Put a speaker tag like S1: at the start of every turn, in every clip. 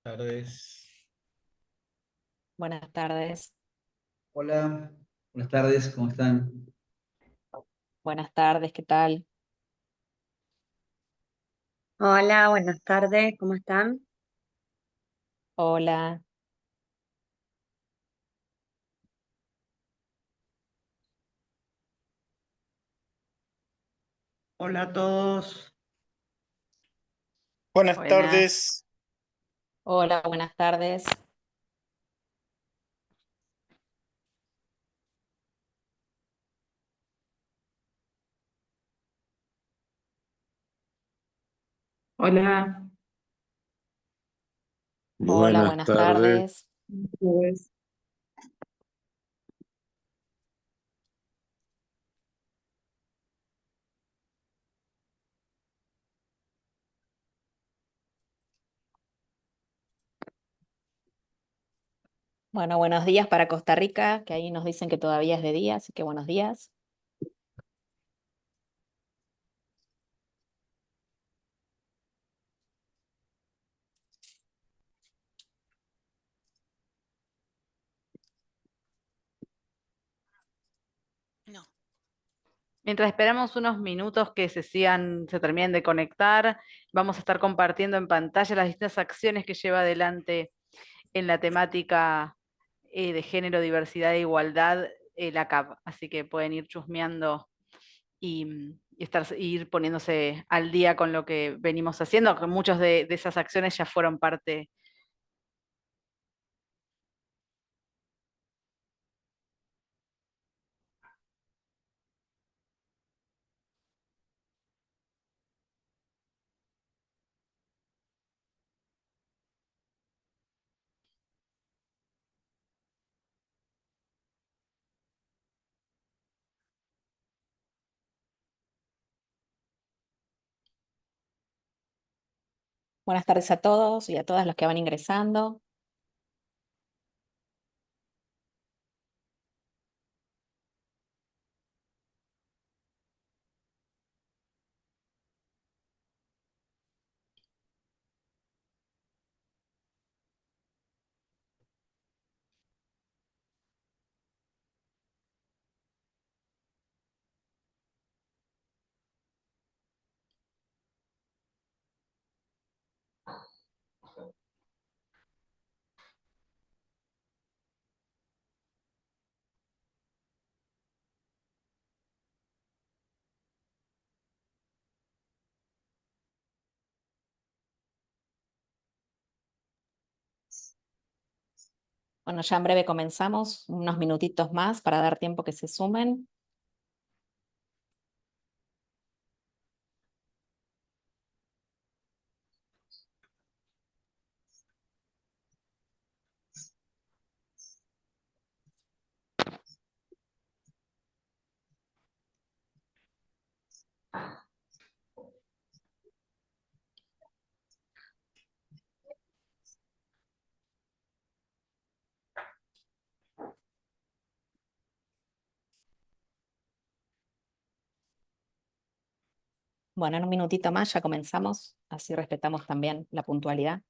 S1: Tardes.
S2: Buenas tardes.
S3: Hola, buenas tardes, ¿cómo están?
S2: Buenas tardes, ¿qué tal?
S4: Hola, buenas tardes, ¿cómo están?
S2: Hola.
S5: Hola a todos.
S6: Buenas
S2: Buenas.
S6: tardes.
S2: Hola, buenas tardes.
S7: Hola,
S2: Hola,
S8: Buenas
S2: buenas
S8: tardes.
S2: tardes.
S7: pues,
S2: Bueno, buenos días para Costa Rica, que ahí nos dicen que todavía es de día, así que buenos días.
S9: No.
S10: Mientras esperamos unos minutos que se terminen de conectar, vamos a estar compartiendo en pantalla las distintas acciones que lleva adelante en la temática de género, diversidad e igualdad la CAP. Así que pueden ir chusmeando ir poniéndose al día con lo que venimos haciendo, que muchas de esas acciones ya fueron parte.
S2: Buenas tardes a todos y a todas los que van ingresando. Bueno, ya en breve comenzamos, unos minutitos más para dar tiempo que se sumen. Bueno, en un minutito más ya comenzamos, así respetamos también la puntualidad.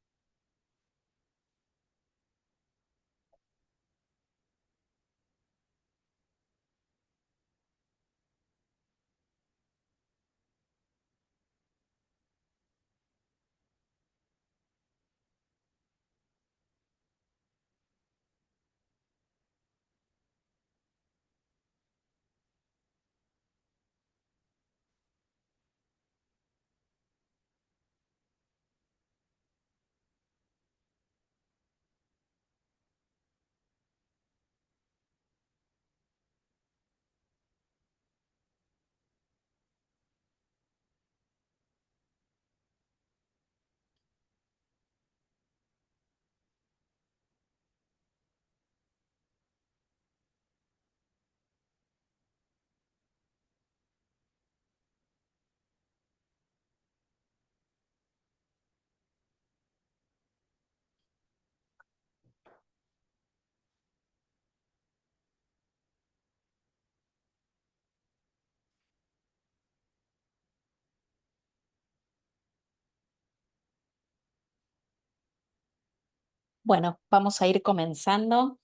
S2: Bueno, vamos a ir comenzando.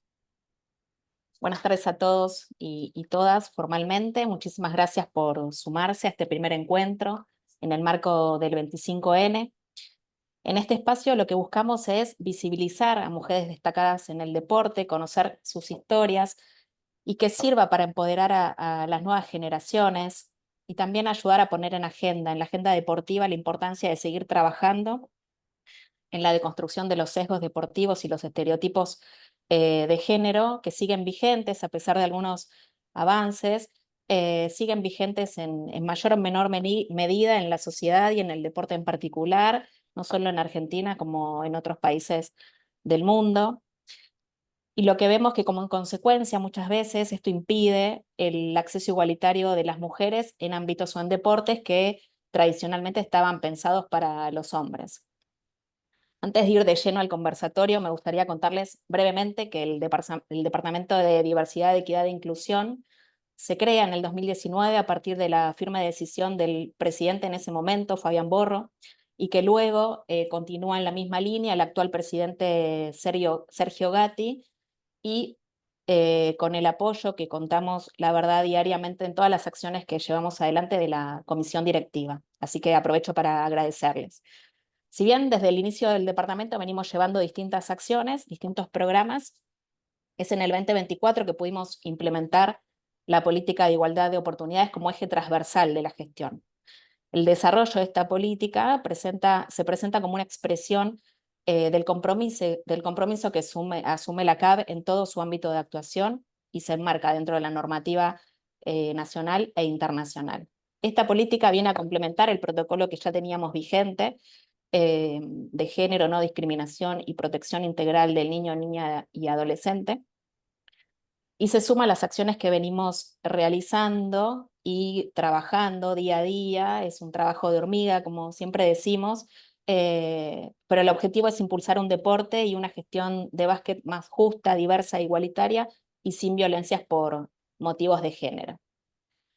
S2: Buenas tardes a todos y todas formalmente. Muchísimas gracias por sumarse a este primer encuentro en el marco del 25N. En este espacio lo que buscamos es visibilizar a mujeres destacadas en el deporte, conocer sus historias y que sirva para empoderar a las nuevas generaciones y también ayudar a poner en la agenda deportiva, la importancia de seguir trabajando en la deconstrucción de los sesgos deportivos y los estereotipos de género que siguen vigentes a pesar de algunos avances, siguen vigentes en mayor o menor medida en la sociedad y en el deporte en particular, no solo en Argentina como en otros países del mundo. Y lo que vemos que como en consecuencia muchas veces esto impide el acceso igualitario de las mujeres en ámbitos o en deportes que tradicionalmente estaban pensados para los hombres. Antes de ir de lleno al conversatorio, me gustaría contarles brevemente que el Departamento de Diversidad, Equidad e Inclusión se crea en el 2019 a partir de la firme decisión del presidente en ese momento, Fabián Borro, y que luego continúa en la misma línea el actual presidente Sergio Gatti, y con el apoyo que contamos, la verdad, diariamente en todas las acciones que llevamos adelante de la comisión directiva. Así que aprovecho para agradecerles. Si bien desde el inicio del departamento venimos llevando distintas acciones, distintos programas, es en el 2024 que pudimos implementar la política de igualdad de oportunidades como eje transversal de la gestión. El desarrollo de esta política se presenta como una expresión del compromiso que asume la CAB en todo su ámbito de actuación y se enmarca dentro de la normativa nacional e internacional. Esta política viene a complementar el protocolo que ya teníamos vigente de género, no discriminación y protección integral del niño, niña y adolescente, y se suma a las acciones que venimos realizando y trabajando día a día. Es un trabajo de hormiga, como siempre decimos, pero el objetivo es impulsar un deporte y una gestión de básquet más justa, diversa, igualitaria y sin violencias por motivos de género.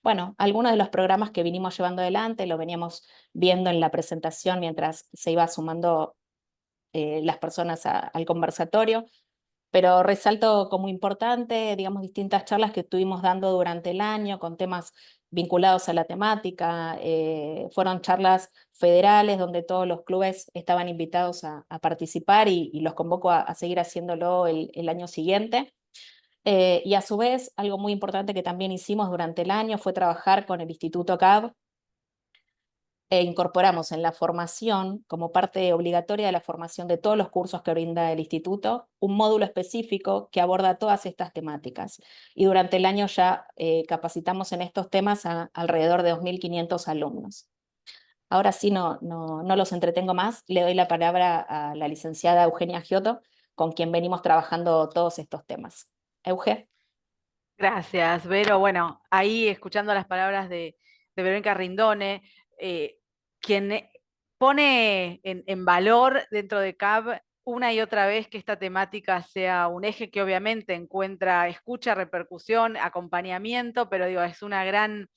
S2: Bueno, algunos de los programas que vinimos llevando adelante lo veníamos viendo en la presentación mientras se iba sumando las personas al conversatorio, pero resalto como importante, digamos, distintas charlas que estuvimos dando durante el año con temas vinculados a la temática. Fueron charlas federales donde todos los clubes estaban invitados a participar y los convoco a seguir haciéndolo el año siguiente. Y a su vez, algo muy importante que también hicimos durante el año fue trabajar con el Instituto CAB e incorporamos en la formación, como parte obligatoria de la formación de todos los cursos que brinda el Instituto, un módulo específico que aborda todas estas temáticas. Y durante el año ya capacitamos en estos temas a alrededor de 2.500 alumnos. Ahora sí, no los entretengo más, le doy la palabra a la licenciada Eugenia Giotto, con quien venimos trabajando todos estos temas. Euge.
S10: Gracias, Vero. Bueno, ahí escuchando las palabras de Verónica Rindone, quien pone en valor dentro de CAB una y otra vez que esta temática sea un eje que obviamente encuentra escucha, repercusión, acompañamiento, pero digo, es una gran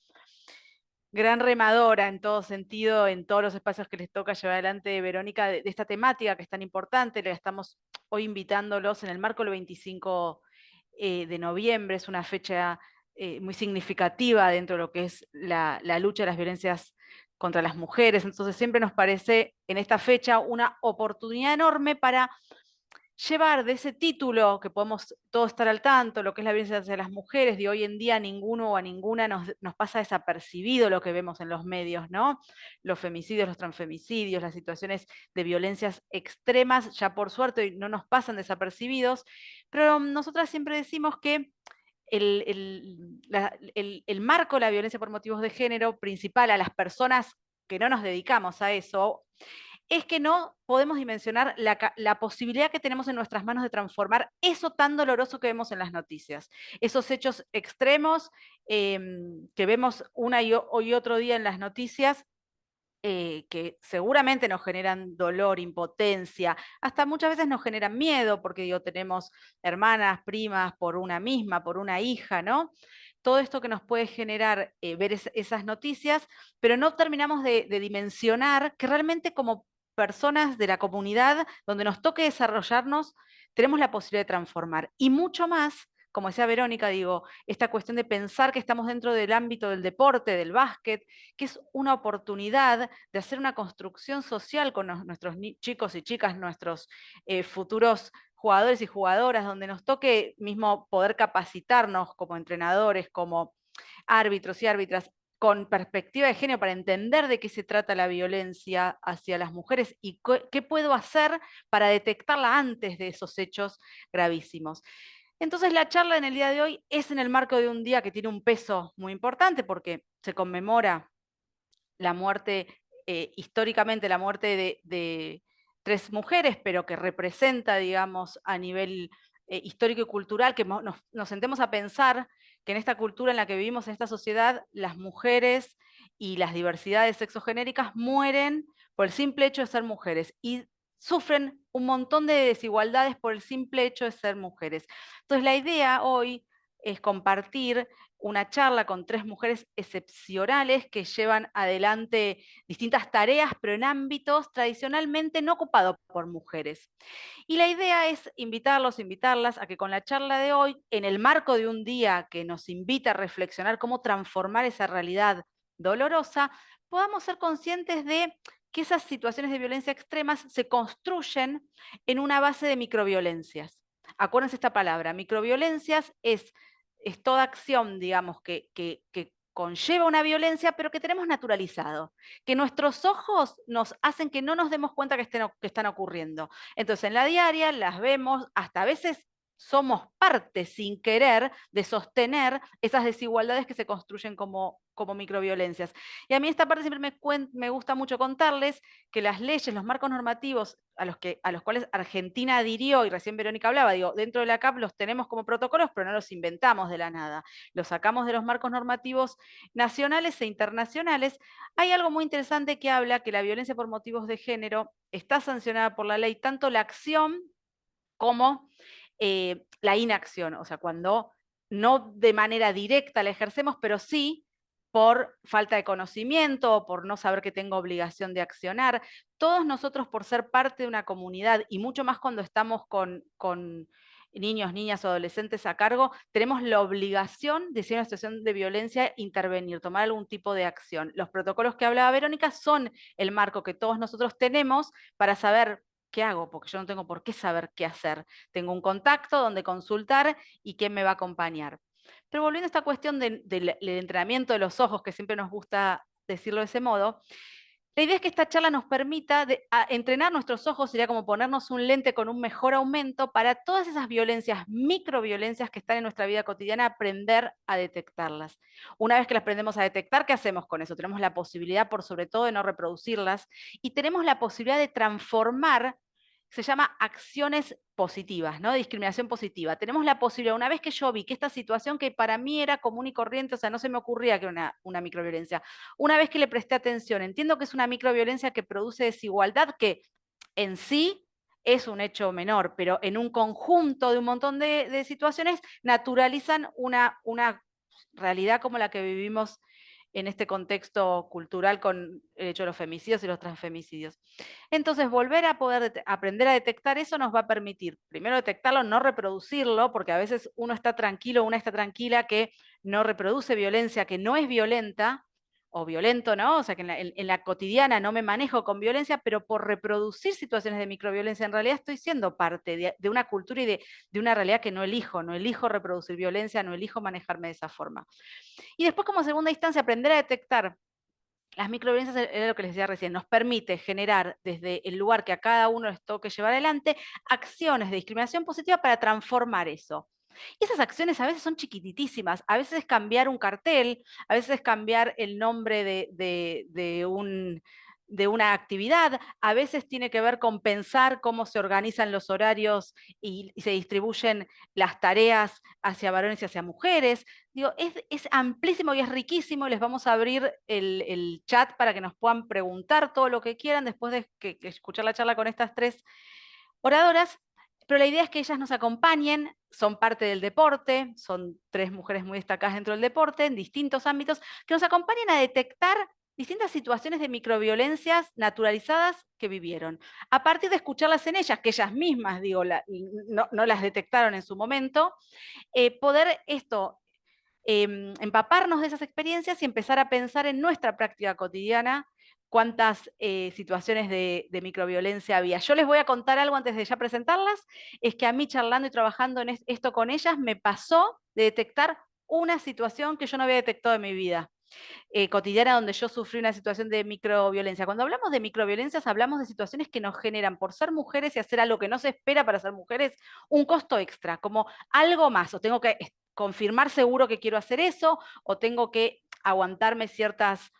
S10: remadora en todo sentido, en todos los espacios que les toca llevar adelante Verónica de esta temática que es tan importante. Le estamos hoy invitándolos en el marco del 25 de noviembre, es una fecha muy significativa dentro de lo que es la lucha de las violencias contra las mujeres. Entonces siempre nos parece en esta fecha una oportunidad enorme para llevar de ese título, que podemos todos estar al tanto, lo que es la violencia hacia las mujeres, de hoy en día a ninguno o a ninguna nos pasa desapercibido lo que vemos en los medios, ¿no? Los femicidios, los transfemicidios, las situaciones de violencias extremas, ya por suerte no nos pasan desapercibidos, pero nosotras siempre decimos que el marco de la violencia por motivos de género principal a las personas que no nos dedicamos a eso, es que no podemos dimensionar la posibilidad que tenemos en nuestras manos de transformar eso tan doloroso que vemos en las noticias. Esos hechos extremos que vemos una y otro día en las noticias, que seguramente nos generan dolor, impotencia, hasta muchas veces nos generan miedo, porque digo, tenemos hermanas, primas, por una misma, por una hija, ¿no? Todo esto que nos puede generar ver esas noticias, pero no terminamos de dimensionar que realmente como personas de la comunidad, donde nos toque desarrollarnos, tenemos la posibilidad de transformar. Y mucho más, como decía Verónica, digo, esta cuestión de pensar que estamos dentro del ámbito del deporte, del básquet, que es una oportunidad de hacer una construcción social con nuestros chicos y chicas, nuestros futuros jugadores y jugadoras, donde nos toque mismo poder capacitarnos como entrenadores, como árbitros y árbitras, con perspectiva de género para entender de qué se trata la violencia hacia las mujeres y qué puedo hacer para detectarla antes de esos hechos gravísimos. Entonces la charla en el día de hoy es en el marco de un día que tiene un peso muy importante porque se conmemora la muerte, históricamente la muerte de 3 mujeres, pero que representa, digamos, a nivel histórico y cultural, que nos sentemos a pensar que en esta cultura en la que vivimos, en esta sociedad, las mujeres y las diversidades sexogenéricas mueren por el simple hecho de ser mujeres y sufren un montón de desigualdades por el simple hecho de ser mujeres. Entonces la idea hoy es compartir una charla con 3 mujeres excepcionales que llevan adelante distintas tareas, pero en ámbitos tradicionalmente no ocupados por mujeres. Y la idea es invitarlas a que con la charla de hoy, en el marco de un día que nos invita a reflexionar cómo transformar esa realidad dolorosa, podamos ser conscientes de que esas situaciones de violencia extremas se construyen en una base de microviolencias. Acuérdense esta palabra, microviolencias es toda acción, digamos, que conlleva una violencia, pero que tenemos naturalizado, que nuestros ojos nos hacen que no nos demos cuenta que están ocurriendo. Entonces, en la diaria las vemos, hasta a veces somos parte sin querer de sostener esas desigualdades que se construyen como microviolencias. Y a mí esta parte siempre me gusta mucho contarles que las leyes, los marcos normativos a los cuales Argentina adhirió, y recién Verónica hablaba, digo, dentro de la CAP los tenemos como protocolos, pero no los inventamos de la nada. Los sacamos de los marcos normativos nacionales e internacionales. Hay algo muy interesante que habla que la violencia por motivos de género está sancionada por la ley, tanto la acción como la inacción, o sea, cuando no de manera directa la ejercemos, pero sí por falta de conocimiento o por no saber que tengo obligación de accionar. Todos nosotros, por ser parte de una comunidad, y mucho más cuando estamos con niños, niñas o adolescentes a cargo, tenemos la obligación de, si hay una situación de violencia, intervenir, tomar algún tipo de acción. Los protocolos que hablaba Verónica son el marco que todos nosotros tenemos para saber qué hago, porque yo no tengo por qué saber qué hacer. Tengo un contacto donde consultar y quién me va a acompañar. Pero volviendo a esta cuestión del entrenamiento de los ojos, que siempre nos gusta decirlo de ese modo, la idea es que esta charla nos permita entrenar nuestros ojos, sería como ponernos un lente con un mejor aumento para todas esas violencias, microviolencias que están en nuestra vida cotidiana, aprender a detectarlas. Una vez que las aprendemos a detectar, ¿qué hacemos con eso? Tenemos la posibilidad, por sobre todo, de no reproducirlas y tenemos la posibilidad de transformar, se llama acciones positivas, ¿no? Discriminación positiva. Tenemos la posibilidad, una vez que yo vi que esta situación que para mí era común y corriente, o sea, no se me ocurría que era una microviolencia, una vez que le presté atención, entiendo que es una microviolencia que produce desigualdad, que en sí es un hecho menor, pero en un conjunto de un montón de situaciones naturalizan una realidad como la que vivimos en este contexto cultural con el hecho de los femicidios y los transfemicidios. Entonces, volver a poder aprender a detectar eso nos va a permitir, primero detectarlo, no reproducirlo, porque a veces uno está tranquilo, una está tranquila que no reproduce violencia, que no es violenta, o violento, ¿no? O sea, que en la cotidiana no me manejo con violencia, pero por reproducir situaciones de microviolencia, en realidad estoy siendo parte de una cultura y de una realidad que no elijo reproducir violencia, no elijo manejarme de esa forma. Y después, como segunda instancia, aprender a detectar las microviolencias, era lo que les decía recién, nos permite generar desde el lugar que a cada uno les toque llevar adelante acciones de discriminación positiva para transformar eso. Y esas acciones a veces son chiquititísimas, a veces es cambiar un cartel, a veces es cambiar el nombre de una actividad, a veces tiene que ver con pensar cómo se organizan los horarios y se distribuyen las tareas hacia varones y hacia mujeres. Digo, es amplísimo y es riquísimo. Les vamos a abrir el chat para que nos puedan preguntar todo lo que quieran después de que escuchar la charla con estas 3 oradoras. Pero la idea es que ellas nos acompañen, son parte del deporte, son 3 mujeres muy destacadas dentro del deporte, en distintos ámbitos, que nos acompañen a detectar distintas situaciones de microviolencias naturalizadas que vivieron. A partir de escucharlas en ellas, que ellas mismas, digo, no las detectaron en su momento, poder empaparnos de esas experiencias y empezar a pensar en nuestra práctica cotidiana cuántas situaciones de microviolencia había. Yo les voy a contar algo antes de ya presentarlas, es que a mí charlando y trabajando en esto con ellas me pasó de detectar una situación que yo no había detectado en mi vida cotidiana donde yo sufrí una situación de microviolencia. Cuando hablamos de microviolencias hablamos de situaciones que nos generan por ser mujeres y hacer algo que no se espera para ser mujeres, un costo extra, como algo más, o tengo que confirmar seguro que quiero hacer eso, o tengo que aguantarme ciertas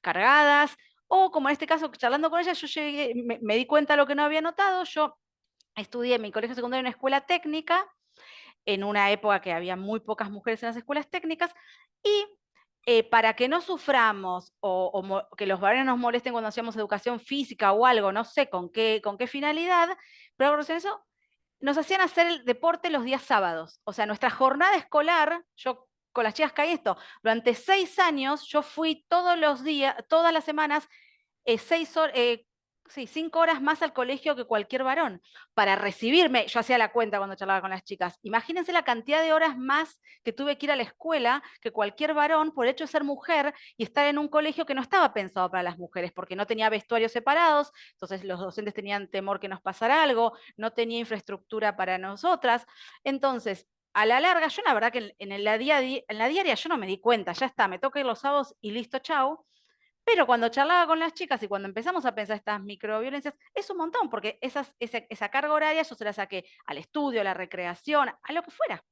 S10: cargadas, o como en este caso, charlando con ella, yo llegué, me di cuenta de lo que no había notado, yo estudié en mi colegio secundario en una escuela técnica, en una época que había muy pocas mujeres en las escuelas técnicas, y para que no suframos o que los varones nos molesten cuando hacíamos educación física o algo, no sé con qué finalidad, pero eso nos hacían hacer el deporte los días sábados. O sea, nuestra jornada escolar, yo con las chicas caí esto, durante 6 años yo fui todos los días, todas las semanas, 5 horas más al colegio que cualquier varón. Para recibirme, yo hacía la cuenta cuando charlaba con las chicas, imagínense la cantidad de horas más que tuve que ir a la escuela que cualquier varón por el hecho de ser mujer y estar en un colegio que no estaba pensado para las mujeres, porque no tenía vestuarios separados, entonces los docentes tenían temor que nos pasara algo, no tenía infraestructura para nosotras. Entonces, a la larga, yo la verdad que en la diaria yo no me di cuenta, ya está, me toca ir los sábados y listo, chau. Pero cuando charlaba con las chicas y cuando empezamos a pensar estas microviolencias, es un montón, porque esa carga horaria yo se la saqué al estudio, a la recreación, a lo que fuera.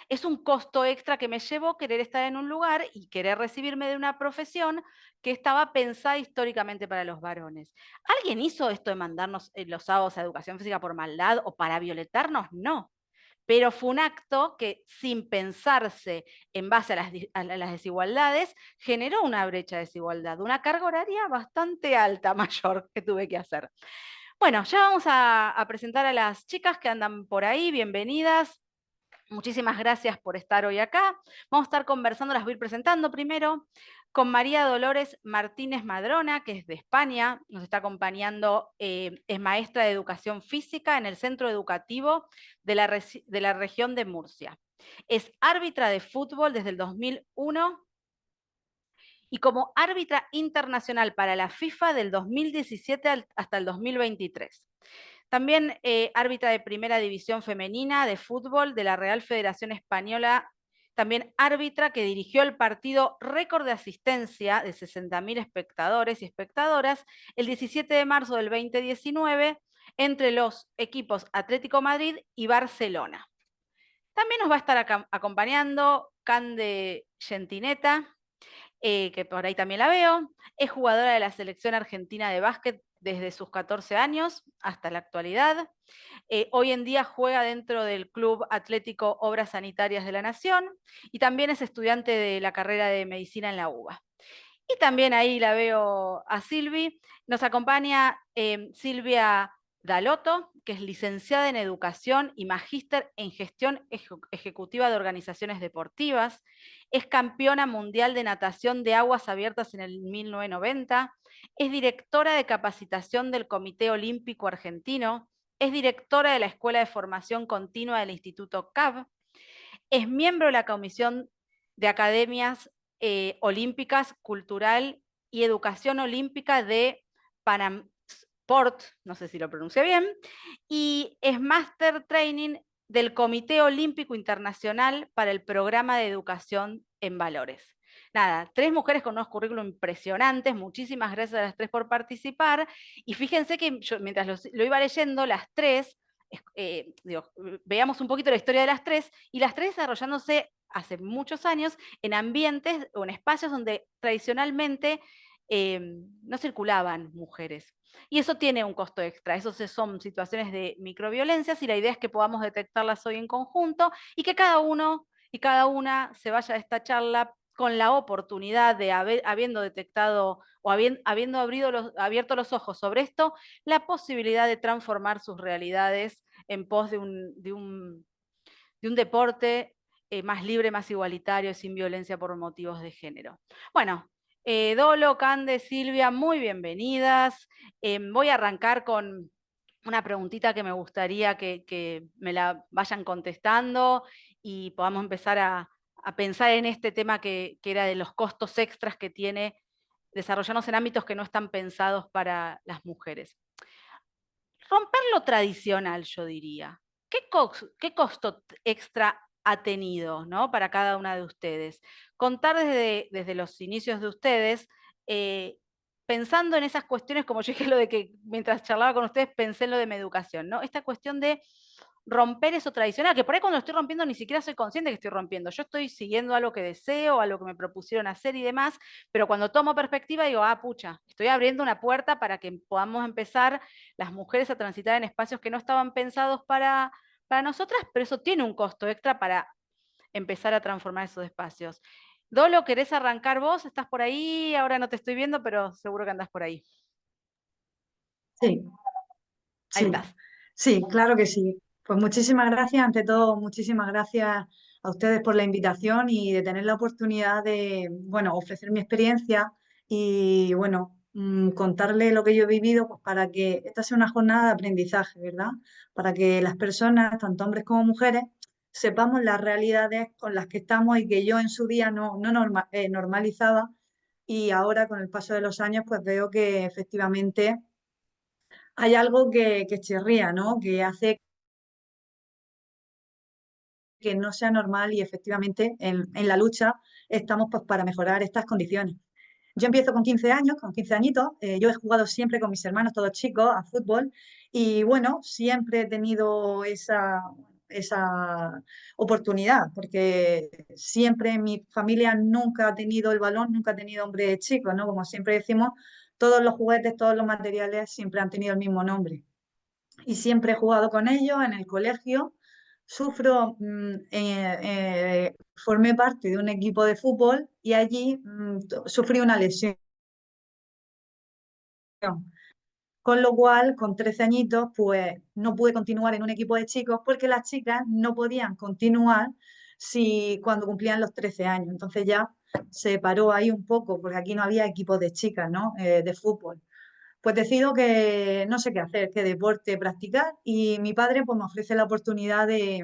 S10: Es un costo extra que me llevó querer estar en un lugar y querer recibirme de una profesión que estaba pensada históricamente para los varones. ¿Alguien hizo esto de mandarnos los sábados a educación física por maldad o para violentarnos? No. Pero fue un acto que, sin pensarse en base a las desigualdades, generó una brecha de desigualdad, una carga horaria bastante alta, mayor, que tuve que hacer. Bueno, ya vamos a presentar a las chicas que andan por ahí, bienvenidas. Muchísimas gracias por estar hoy acá. Vamos a estar conversando, las voy a ir presentando primero, con María Dolores Martínez Madrona, que es de España, nos está acompañando, es maestra de educación física en el centro educativo de la región de Murcia. Es árbitra de fútbol desde el 2001 y como árbitra internacional para la FIFA del 2017 hasta el 2023. También árbitra de primera división femenina de fútbol de la Real Federación Española, también árbitra que dirigió el partido récord de asistencia de 60.000 espectadores y espectadoras el 17 de marzo del 2019 entre los equipos Atlético Madrid y Barcelona. También nos va a estar acompañando Cande Gentineta, que por ahí también la veo, es jugadora de la selección argentina de básquet desde sus 14 años hasta la actualidad. Hoy en día juega dentro del Club Atlético Obras Sanitarias de la Nación y también es estudiante de la carrera de medicina en la UBA. Y también ahí la veo a Silvi. Nos acompaña Silvia Dalotto, que es licenciada en Educación y magíster en Gestión Ejecutiva de Organizaciones Deportivas. Es campeona mundial de natación de aguas abiertas en el 1990. Es directora de capacitación del Comité Olímpico Argentino. Es directora de la Escuela de Formación Continua del Instituto CAB. Es miembro de la Comisión de Academias Olímpicas, Cultural y Educación Olímpica de Panam Sport, no sé si lo pronuncié bien, y es Master Training del Comité Olímpico Internacional para el Programa de Educación en Valores. Nada, 3 mujeres con unos currículos impresionantes, muchísimas gracias a las 3 por participar, y fíjense que yo, mientras lo iba leyendo, las 3, veamos un poquito la historia de las 3, y las 3 desarrollándose hace muchos años en ambientes o en espacios donde tradicionalmente no circulaban mujeres. Y eso tiene un costo extra, eso son situaciones de microviolencias y la idea es que podamos detectarlas hoy en conjunto y que cada uno y cada una se vaya a esta charla con la oportunidad de habiendo detectado o habiendo abierto los ojos sobre esto, la posibilidad de transformar sus realidades en pos de un deporte más libre, más igualitario, sin violencia por motivos de género. Bueno, Dolo, Cande, Silvia, muy bienvenidas. Voy a arrancar con una preguntita que me gustaría que me la vayan contestando y podamos empezar a pensar en este tema que era de los costos extras que tiene desarrollarnos en ámbitos que no están pensados para las mujeres. Romper lo tradicional, yo diría. ¿Qué costo extra ha tenido, ¿no? Para cada una de ustedes? Contar desde los inicios de ustedes, pensando en esas cuestiones, como yo dije lo de que mientras charlaba con ustedes pensé en lo de mi educación, ¿no? Esta cuestión de romper eso tradicional, que por ahí cuando lo estoy rompiendo ni siquiera soy consciente que estoy rompiendo. Yo estoy siguiendo algo que deseo, algo que me propusieron hacer y demás, pero cuando tomo perspectiva digo, ah, pucha, estoy abriendo una puerta para que podamos empezar las mujeres a transitar en espacios que no estaban pensados para nosotras, pero eso tiene un costo extra para empezar a transformar esos espacios. Dolo, ¿querés arrancar vos? ¿Estás por ahí? Ahora no te estoy viendo, pero seguro que andás por ahí.
S7: Sí,
S10: Ahí
S7: sí,
S10: estás.
S7: sí, claro que sí. Pues muchísimas gracias, ante todo, muchísimas gracias a ustedes por la invitación y de tener la oportunidad de, bueno, ofrecer mi experiencia y, bueno, contarle lo que yo he vivido, pues para que esta sea una jornada de aprendizaje, ¿verdad? Para que las personas, tanto hombres como mujeres, sepamos las realidades con las que estamos y que yo en su día no normalizaba, y ahora con el paso de los años pues veo que efectivamente hay algo que chirría, ¿no? Que hace que no sea normal, y efectivamente en la lucha estamos pues para mejorar estas condiciones. Yo empiezo con 15 años, con 15 añitos. Yo he jugado siempre con mis hermanos, todos chicos, a fútbol, y bueno, siempre he tenido esa oportunidad, porque siempre mi familia nunca ha tenido el balón, nunca ha tenido hombres chicos, ¿no? Como siempre decimos, todos los juguetes, todos los materiales siempre han tenido el mismo nombre. Y siempre he jugado con ellos en el colegio. Formé parte de un equipo de fútbol y allí sufrí una lesión. Con lo cual, con 13 añitos, pues no pude continuar en un equipo de chicos porque las chicas no podían continuar cuando cumplían los 13 años. Entonces ya se paró ahí un poco porque aquí no había equipos de chicas, ¿no? De fútbol. Pues decido que no sé qué hacer, qué deporte practicar, y mi padre pues me ofrece la oportunidad de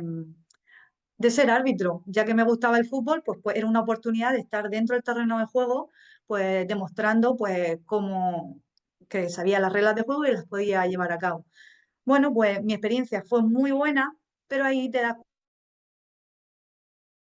S7: ser árbitro. Ya que me gustaba el fútbol, pues era una oportunidad de estar dentro del terreno de juego, pues demostrando pues cómo que sabía las reglas de juego y las podía llevar a cabo. Bueno, pues mi experiencia fue muy buena, pero ahí te das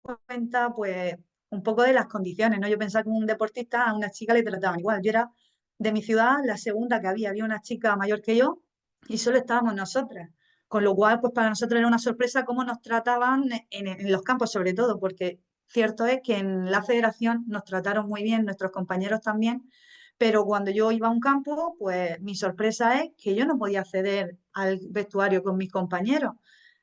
S7: cuenta pues un poco de las condiciones, ¿no? Yo pensaba que un deportista a una chica le trataban igual. Yo era de mi ciudad la segunda que había una chica mayor que yo y solo estábamos nosotras. Con lo cual, pues para nosotros era una sorpresa cómo nos trataban en los campos, sobre todo, porque cierto es que en la federación nos trataron muy bien, nuestros compañeros también, pero cuando yo iba a un campo, pues mi sorpresa es que yo no podía acceder al vestuario con mis compañeros.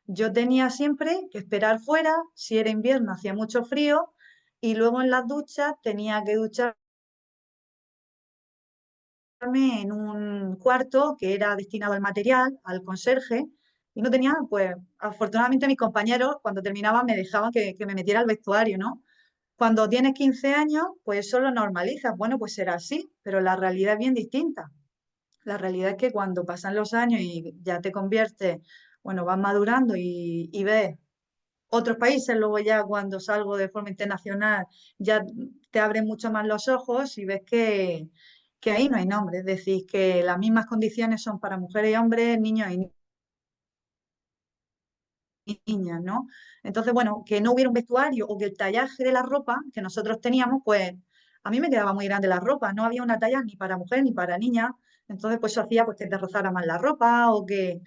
S7: Yo tenía siempre que esperar fuera, si era invierno hacía mucho frío, y luego en las duchas tenía que ducharme en un cuarto que era destinado al material, al conserje, y no tenía, pues afortunadamente mis compañeros cuando terminaban me dejaban que me metiera al vestuario, ¿no? Cuando tienes 15 años, pues eso lo normalizas, bueno, pues será así, pero la realidad es bien distinta. La realidad es que cuando pasan los años y ya te conviertes, bueno, vas madurando y ves otros países, luego ya cuando salgo de forma internacional ya te abren mucho más los ojos y ves que ahí no hay nombre, es decir, que las mismas condiciones son para mujeres y hombres, niños y niñas, ¿no? Entonces, bueno, que no hubiera un vestuario o que el tallaje de la ropa que nosotros teníamos, pues a mí me quedaba muy grande la ropa, no había una talla ni para mujer ni para niña, entonces pues eso hacía pues que te rozara más la ropa o que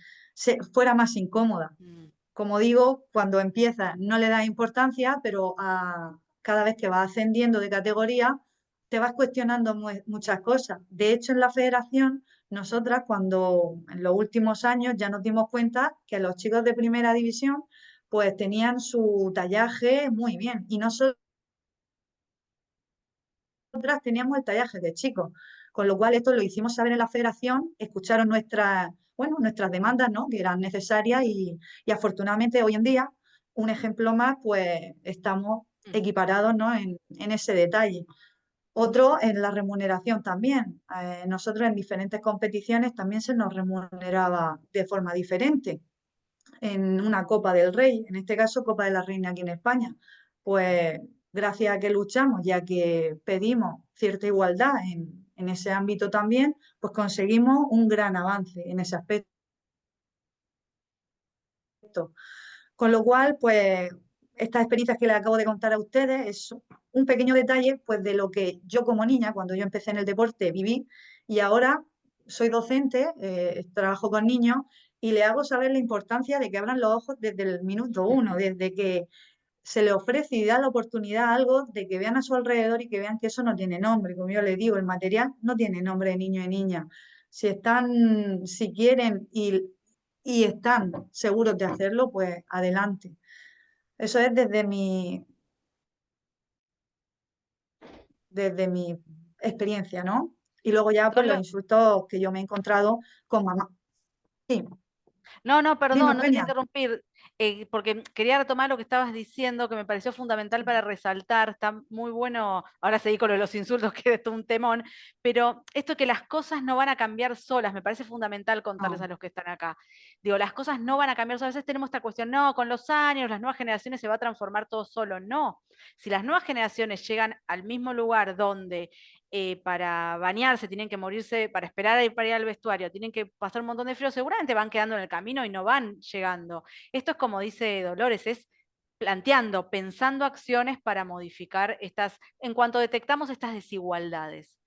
S7: fuera más incómoda. Como digo, cuando empiezas no le das importancia, pero cada vez que vas ascendiendo de categoría, te vas cuestionando muchas cosas. De hecho, en la federación, nosotras cuando en los últimos años ya nos dimos cuenta que los chicos de primera división pues tenían su tallaje muy bien y nosotras teníamos el tallaje de chicos, con lo cual esto lo hicimos saber en la federación, escucharon nuestras demandas, ¿no? Que eran necesarias y afortunadamente hoy en día, un ejemplo más, pues estamos equiparados, ¿no? en ese detalle. Otro en la remuneración también. Nosotros en diferentes competiciones también se nos remuneraba de forma diferente. En una Copa del Rey, en este caso Copa de la Reina aquí en España, pues gracias a que luchamos, ya que pedimos cierta igualdad en ese ámbito también, pues conseguimos un gran avance en ese aspecto. Con lo cual, pues, estas experiencias que les acabo de contar a ustedes es un pequeño detalle, pues, de lo que yo como niña, cuando yo empecé en el deporte, viví, y ahora soy docente, trabajo con niños, y le hago saber la importancia de que abran los ojos desde el minuto uno, desde que se les ofrece y da la oportunidad a algo, de que vean a su alrededor y que vean que eso no tiene nombre. Como yo les digo, el material no tiene nombre de niño y niña. Si están, si quieren y están seguros de hacerlo, pues adelante. Eso es desde mi experiencia, ¿no? Y luego ya, pues los
S10: Dolo-
S7: insultos que yo me he encontrado con mamá. Sí,
S10: No,
S7: dime,
S10: perdón, no te quería
S7: Eugenia.
S10: interrumpir, porque quería retomar lo que estabas diciendo, que me pareció fundamental para resaltar, está muy bueno, ahora seguí con lo de los insultos, que es todo un temón, pero esto que las cosas no van a cambiar solas, me parece fundamental contarles
S7: No.
S10: a los que están acá. Digo, las cosas no van a cambiar solas, a veces tenemos esta cuestión, no, con los años, las nuevas generaciones se va a transformar todo solo, no. Si las nuevas generaciones llegan al mismo lugar donde para bañarse, tienen que morirse, para esperar a ir para ir al vestuario, tienen que pasar un montón de frío, seguramente van quedando en el camino y no van llegando. Esto es como dice Dolores, es planteando, pensando acciones para modificar estas, en cuanto detectamos estas desigualdades.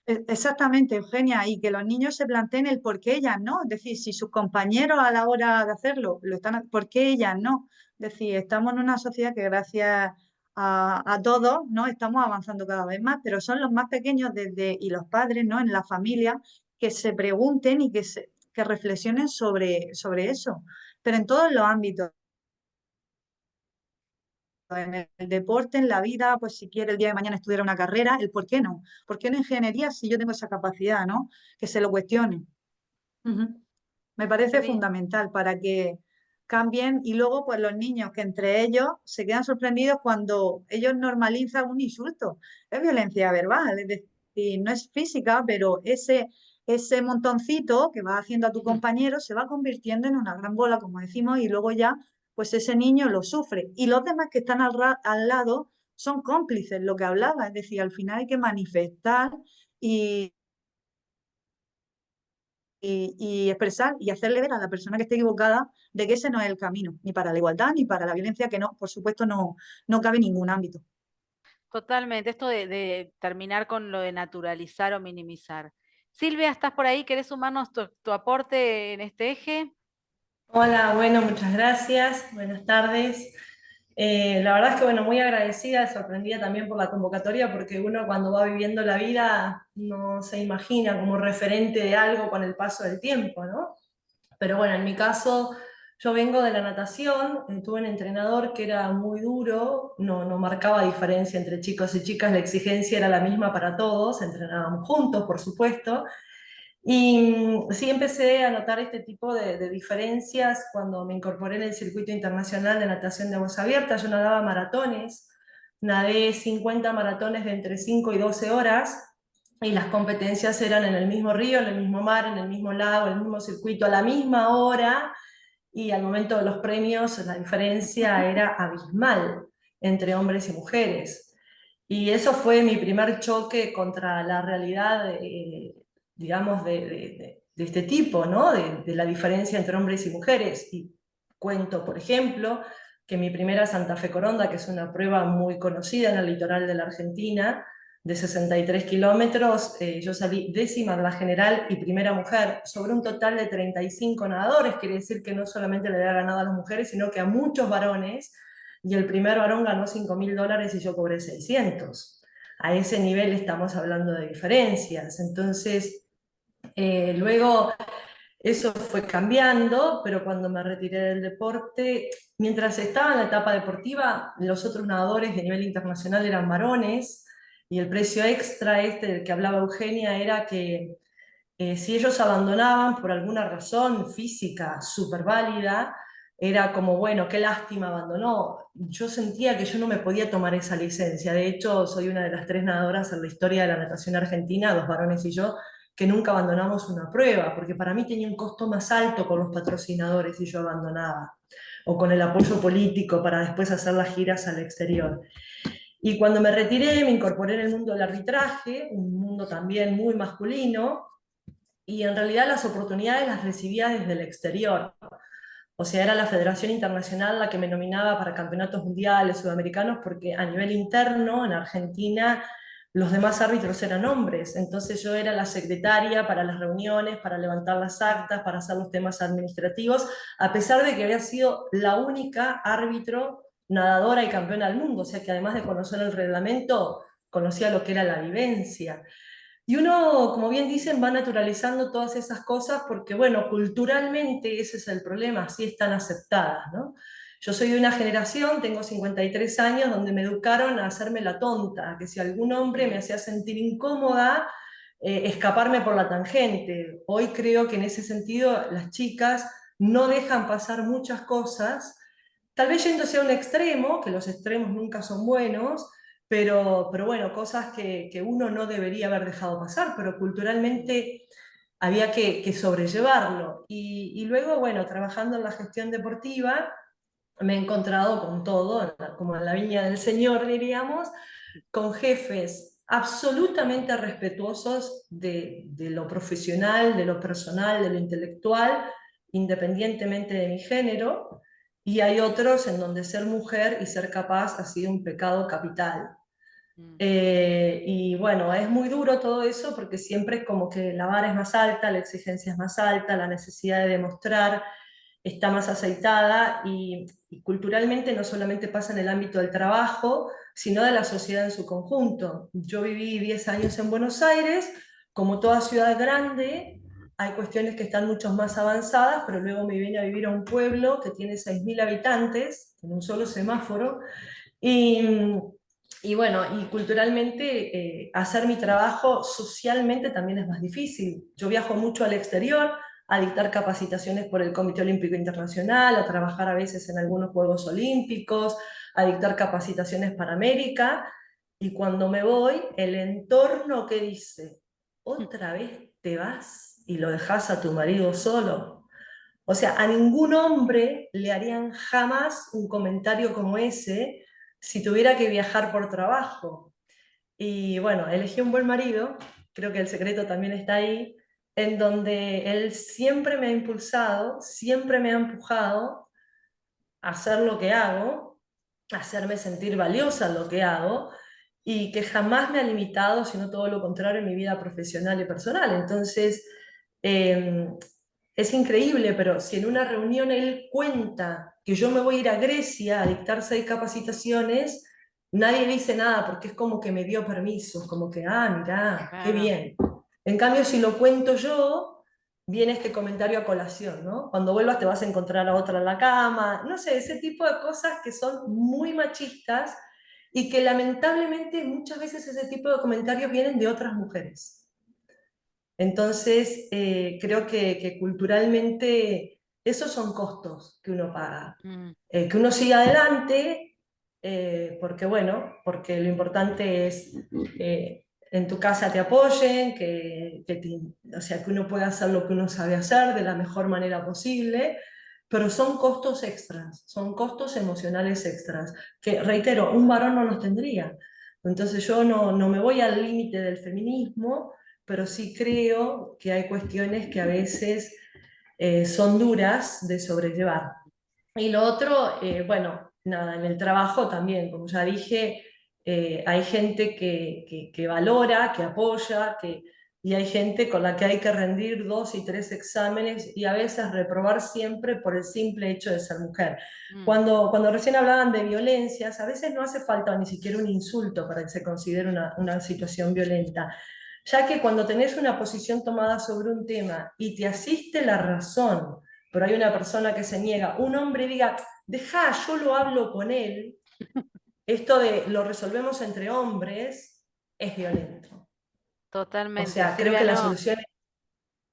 S7: Exactamente, Eugenia, y que los niños se planteen el por qué ellas no. Es decir, si sus compañeros a la hora de hacerlo lo están, ¿por qué ellas no? Es decir, estamos en una sociedad que gracias a todos, ¿no? Estamos avanzando cada vez más, pero son los más pequeños y los padres, ¿no? En la familia, que se pregunten y que reflexionen sobre eso. Pero en todos los ámbitos, en el deporte, en la vida, pues si quiere el día de mañana estudiar una carrera, el por qué no. ¿Por qué no ingeniería si yo tengo esa capacidad, ¿no? Que se lo cuestione. Ujú. Me
S10: Qué
S7: parece
S10: bien.
S7: fundamental para que cambien y luego pues los niños que entre ellos se quedan sorprendidos cuando ellos normalizan un insulto. Es violencia verbal, es decir, no es física, pero ese montoncito que vas haciendo a tu compañero se va convirtiendo en una gran bola, como decimos, y luego ya pues ese niño lo sufre. Y los demás que están al lado son cómplices, lo que hablaba, es decir, al final hay que manifestar y y expresar y hacerle ver a la persona que esté equivocada de que ese no es el camino, ni para la igualdad, ni para la violencia, que no, por supuesto, no cabe en ningún ámbito.
S10: Totalmente, esto de terminar con lo de naturalizar o minimizar. Silvia, ¿estás por ahí? ¿Querés sumarnos tu aporte en este eje?
S1: Hola, bueno, muchas gracias. Buenas tardes. La verdad es que, bueno, muy agradecida, sorprendida también por la convocatoria, porque uno cuando va viviendo la vida no se imagina como referente de algo con el paso del tiempo, ¿no? Pero bueno, en mi caso, yo vengo de la natación, tuve un entrenador que era muy duro, no marcaba diferencia entre chicos y chicas, la exigencia era la misma para todos, entrenábamos juntos, por supuesto. Y sí empecé a notar este tipo de diferencias cuando me incorporé en el circuito internacional de natación de aguas abiertas. Yo nadaba maratones, nadé 50 maratones de entre 5 y 12 horas, y las competencias eran en el mismo río, en el mismo mar, en el mismo lago, en el mismo circuito, a la misma hora, y al momento de los premios la diferencia era abismal entre hombres y mujeres. Y eso fue mi primer choque contra la realidad, digamos, de este tipo, ¿no? De la diferencia entre hombres y mujeres. Y cuento, por ejemplo, que mi primera Santa Fe Coronda, que es una prueba muy conocida en el litoral de la Argentina, de 63 kilómetros, yo salí décima en la general y primera mujer, sobre un total de 35 nadadores. Quiere decir que no solamente le había ganado a las mujeres, sino que a muchos varones, y el primer varón ganó $5.000 y yo cobré 600. A ese nivel estamos hablando de diferencias. Entonces, luego eso fue cambiando, pero cuando me retiré del deporte, mientras estaba en la etapa deportiva, los otros nadadores de nivel internacional eran varones, y el precio extra del que hablaba Eugenia era que si ellos abandonaban por alguna razón física súper válida, era como, bueno, qué lástima, abandonó. Yo sentía que yo no me podía tomar esa licencia. De hecho, soy una de las 3 nadadoras en la historia de la natación argentina, 2 varones y yo, que nunca abandonamos una prueba, porque para mí tenía un costo más alto con los patrocinadores si yo abandonaba, o con el apoyo político para después hacer las giras al exterior. Y cuando me retiré, me incorporé en el mundo del arbitraje, un mundo también muy masculino, y en realidad las oportunidades las recibía desde el exterior. O sea, era la Federación Internacional la que me nominaba para campeonatos mundiales, sudamericanos, porque a nivel interno, en Argentina, los demás árbitros eran hombres. Entonces yo era la secretaria para las reuniones, para levantar las actas, para hacer los temas administrativos, a pesar de que había sido la única árbitro nadadora y campeona del mundo. O sea que además de conocer el reglamento, conocía lo que era la vivencia. Y uno, como bien dicen, va naturalizando todas esas cosas porque, bueno, culturalmente ese es el problema, así están aceptadas, ¿no? Yo soy de una generación, tengo 53 años, donde me educaron a hacerme la tonta, que si algún hombre me hacía sentir incómoda, escaparme por la tangente. Hoy creo que en ese sentido las chicas no dejan pasar muchas cosas, tal vez yéndose a un extremo, que los extremos nunca son buenos, pero bueno, cosas que uno no debería haber dejado pasar, pero culturalmente había que sobrellevarlo. Y luego, bueno, trabajando en la gestión deportiva, me he encontrado con todo, como en la viña del Señor, diríamos, con jefes absolutamente respetuosos de lo profesional, de lo personal, de lo intelectual, independientemente de mi género, y hay otros en donde ser mujer y ser capaz ha sido un pecado capital. Y bueno, es muy duro todo eso porque siempre es como que la vara es más alta, la exigencia es más alta, la necesidad de demostrar está más aceitada y culturalmente no solamente pasa en el ámbito del trabajo, sino de la sociedad en su conjunto. Yo viví 10 años en Buenos Aires, como toda ciudad grande, hay cuestiones que están mucho más avanzadas, pero luego me vine a vivir a un pueblo que tiene 6.000 habitantes, en un solo semáforo, y, y bueno, y culturalmente hacer mi trabajo socialmente también es más difícil. Yo viajo mucho al exterior, a dictar capacitaciones por el Comité Olímpico Internacional, a trabajar a veces en algunos Juegos Olímpicos, a dictar capacitaciones para América, y cuando me voy, el entorno que dice, ¿otra vez te vas y lo dejas a tu marido solo? O sea, a ningún hombre le harían jamás un comentario como ese si tuviera que viajar por trabajo. Y bueno, elegí un buen marido, creo que el secreto también está ahí, en donde él siempre me ha impulsado, siempre me ha empujado a hacer lo que hago, a hacerme sentir valiosa en lo que hago, y que jamás me ha limitado, sino todo lo contrario en mi vida profesional y personal. Entonces, eh, es increíble, pero si en una reunión él cuenta que yo me voy a ir a Grecia a dictar 6 capacitaciones, nadie dice nada porque es como que me dio permiso, como que, ah, mirá, qué
S10: Claro.
S1: bien. En cambio, si lo cuento yo, viene este comentario a colación, ¿no? Cuando vuelvas te vas a encontrar a otra en la cama, no sé, ese tipo de cosas que son muy machistas y que lamentablemente muchas veces ese tipo de comentarios vienen de otras mujeres. Entonces, creo que culturalmente esos son costos que uno paga.
S10: Mm,
S1: Que uno siga adelante, porque bueno, porque lo importante es que en tu casa te apoyen, o sea, que uno pueda hacer lo que uno sabe hacer de la mejor manera posible, pero son costos extras, son costos emocionales extras, que reitero, un varón no los tendría. Entonces yo no me voy al límite del feminismo, pero sí creo que hay cuestiones que a veces son duras de sobrellevar. Y lo otro, bueno, nada, en el trabajo también, como ya dije, hay gente que valora, que apoya, y hay gente con la que hay que rendir 2 y 3 exámenes y a veces reprobar siempre por el simple hecho de ser mujer.
S10: mm.
S1: Cuando recién hablaban de violencias, a veces no hace falta ni siquiera un insulto para que se considere una situación violenta, ya que cuando tenés una posición tomada sobre un tema y te asiste la razón, pero hay una persona que se niega, un hombre diga, deja, yo lo hablo con él, esto de lo resolvemos entre hombres es violento. O
S10: Totalmente.
S1: sea, creo que
S10: Silvia,
S1: la
S10: no.
S1: solución,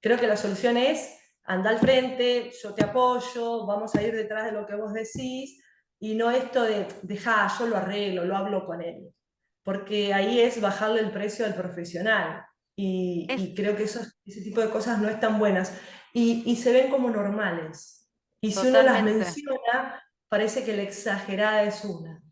S1: creo que la solución es anda al frente, yo te apoyo, vamos a ir detrás de lo que vos decís, y no esto de, dejá, yo lo arreglo, lo hablo con él, porque ahí es bajarle el precio al profesional, y creo que ese tipo de cosas no están buenas, y se ven como normales, y si uno las
S10: Totalmente.
S1: menciona, parece que la exagerada es una.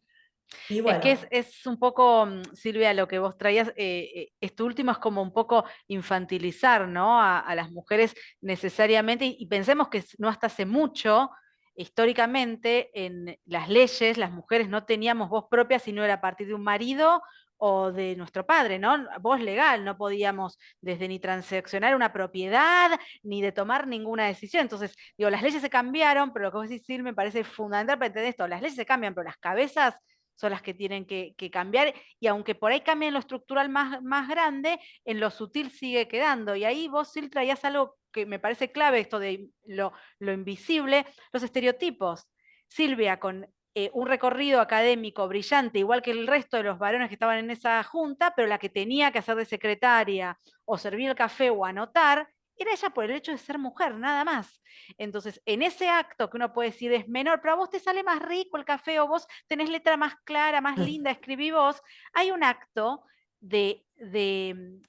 S1: Y
S10: Es que
S1: bueno,
S10: es un poco, Silvia, lo que vos traías, esto último es como un poco infantilizar, ¿no? A las mujeres necesariamente, y pensemos que no hasta hace mucho, históricamente, en las leyes, las mujeres no teníamos voz propia, sino era a partir de un marido o de nuestro padre, ¿no? Voz legal, no podíamos desde ni transaccionar una propiedad, ni de tomar ninguna decisión. Entonces, digo, las leyes se cambiaron, pero lo que vos decís, Sil, me parece fundamental para entender esto, las leyes se cambian, pero las cabezas son las que tienen que cambiar, y aunque por ahí cambien lo estructural más grande, en lo sutil sigue quedando. Y ahí vos, Sil, traías algo que me parece clave, esto de lo invisible, los estereotipos. Silvia, con un recorrido académico brillante, igual que el resto de los varones que estaban en esa junta, pero la que tenía que hacer de secretaria o servir el café o anotar, era ella por el hecho de ser mujer, nada más. Entonces, en ese acto que uno puede decir es menor, pero a vos te sale más rico el café, o vos tenés letra más clara, más linda, escribí vos, hay un acto de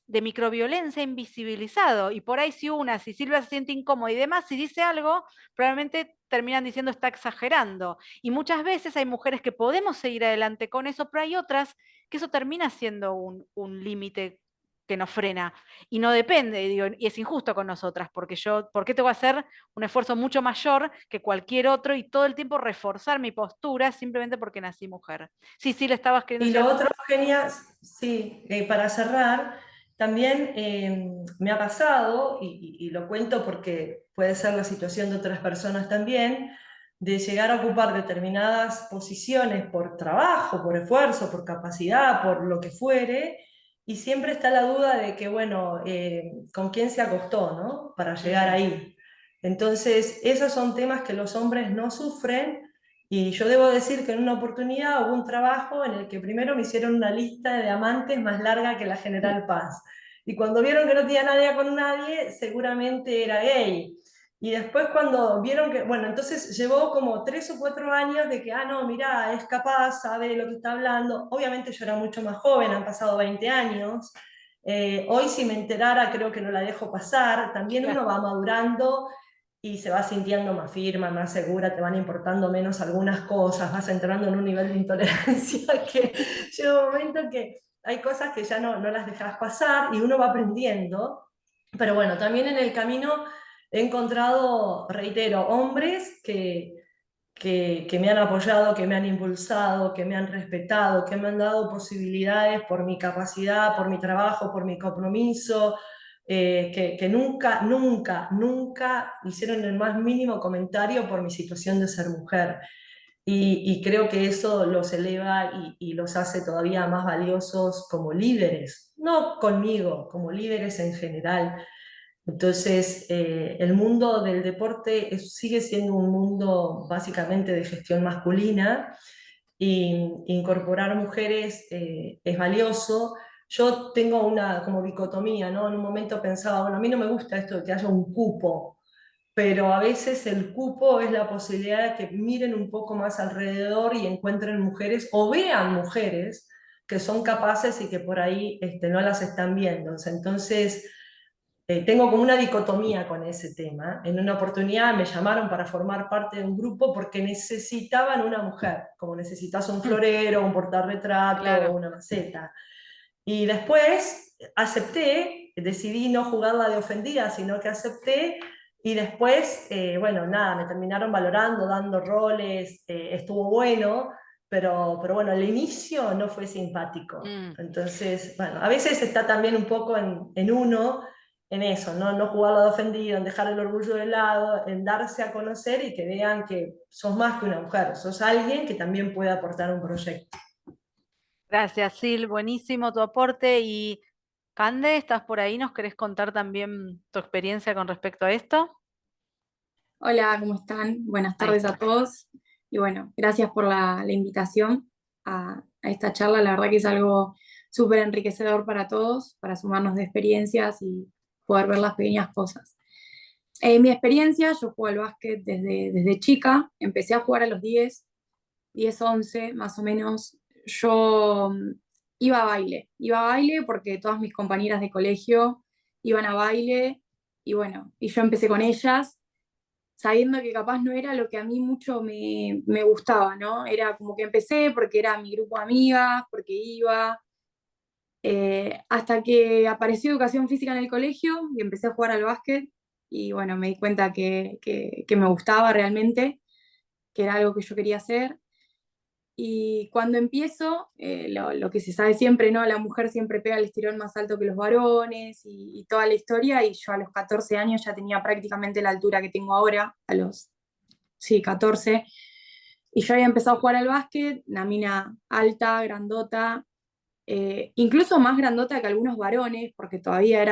S10: microviolencia invisibilizado. Y por ahí si Silvia se siente incómoda y demás, si dice algo, probablemente terminan diciendo está exagerando. Y muchas veces hay mujeres que podemos seguir adelante con eso, pero hay otras que eso termina siendo un límite que nos frena y no depende, digo, y es injusto con nosotras, porque ¿por qué tengo que hacer un esfuerzo mucho mayor que cualquier otro y todo el tiempo reforzar mi postura simplemente porque nací mujer? Sí, sí, le estabas queriendo
S1: y
S10: decir
S1: lo
S10: algo.
S1: otro, Eugenia, sí, para cerrar, también me ha pasado, y lo cuento porque puede ser la situación de otras personas también, de llegar a ocupar determinadas posiciones por trabajo, por esfuerzo, por capacidad, por lo que fuere, y siempre está la duda de que, bueno, con quién se acostó, ¿no? Para llegar ahí. Entonces, esos son temas que los hombres no sufren, y yo debo decir que en una oportunidad hubo un trabajo en el que primero me hicieron una lista de amantes más larga que la General Paz. Y cuando vieron que no tenía nadie con nadie, seguramente era gay. Y después cuando vieron que, bueno, entonces llevó como 3 o 4 años de que, ah, no, mirá, es capaz, sabe de lo que está hablando. Obviamente yo era mucho más joven, han pasado 20 años. Hoy si me enterara creo que no la dejo pasar. También uno va madurando y se va sintiendo más firme, más segura, te van importando menos algunas cosas, vas entrando en un nivel de intolerancia que llega un momento que hay cosas que ya no las dejas pasar y uno va aprendiendo. Pero bueno, también en el camino he encontrado, reitero, hombres que me han apoyado, que me han impulsado, que me han respetado, que me han dado posibilidades por mi capacidad, por mi trabajo, por mi compromiso, que nunca, nunca, nunca hicieron el más mínimo comentario por mi situación de ser mujer. Y creo que eso los eleva y los hace todavía más valiosos como líderes, no conmigo, como líderes en general. Entonces, el mundo del deporte sigue siendo un mundo básicamente de gestión masculina, y incorporar mujeres es valioso. Yo tengo una como dicotomía, ¿no? En un momento pensaba, bueno, a mí no me gusta esto de que haya un cupo, pero a veces el cupo es la posibilidad de que miren un poco más alrededor y encuentren mujeres o vean mujeres que son capaces y que por ahí no las están viendo. Entonces, tengo como una dicotomía con ese tema. En una oportunidad me llamaron para formar parte de un grupo porque necesitaban una mujer, como necesitas un florero, un portarretrato o
S10: Claro.
S1: una maceta. Y después acepté, decidí no jugarla de ofendida, sino que acepté. Y después, bueno, nada, me terminaron valorando, dando roles, estuvo bueno, pero bueno, el inicio no fue simpático.
S10: Mm.
S1: Entonces, bueno, a veces está también un poco en uno, en eso, ¿no? No jugarlo de ofendido, en dejar el orgullo de lado, en darse a conocer y que vean que sos más que una mujer, sos alguien que también puede aportar un proyecto.
S10: Gracias, Sil, buenísimo tu aporte. Y Cande, ¿estás por ahí? ¿Nos querés contar también tu experiencia con respecto a esto?
S6: Hola, ¿cómo están? Buenas
S10: Ahí
S6: tardes
S10: está.
S6: a todos. Y bueno, gracias por la invitación a esta charla. La verdad que es algo súper enriquecedor para todos, para sumarnos de experiencias y poder ver las pequeñas cosas. Mi experiencia, yo juego al básquet desde chica, empecé a jugar a los 10, 11, más o menos. Yo iba a baile porque todas mis compañeras de colegio iban a baile, y bueno, y yo empecé con ellas, sabiendo que capaz no era lo que a mí mucho me gustaba, ¿no? Era como que empecé porque era mi grupo de amigas, porque iba, hasta que apareció educación física en el colegio y empecé a jugar al básquet, y bueno, me di cuenta que me gustaba realmente, que era algo que yo quería hacer. Y cuando empiezo, lo que se sabe siempre, ¿no? La mujer siempre pega el estirón más alto que los varones, y toda la historia, y yo a los 14 años ya tenía prácticamente la altura que tengo ahora, a los, sí, 14, y yo había empezado a jugar al básquet, una mina alta, grandota, incluso más grandota que algunos varones, porque todavía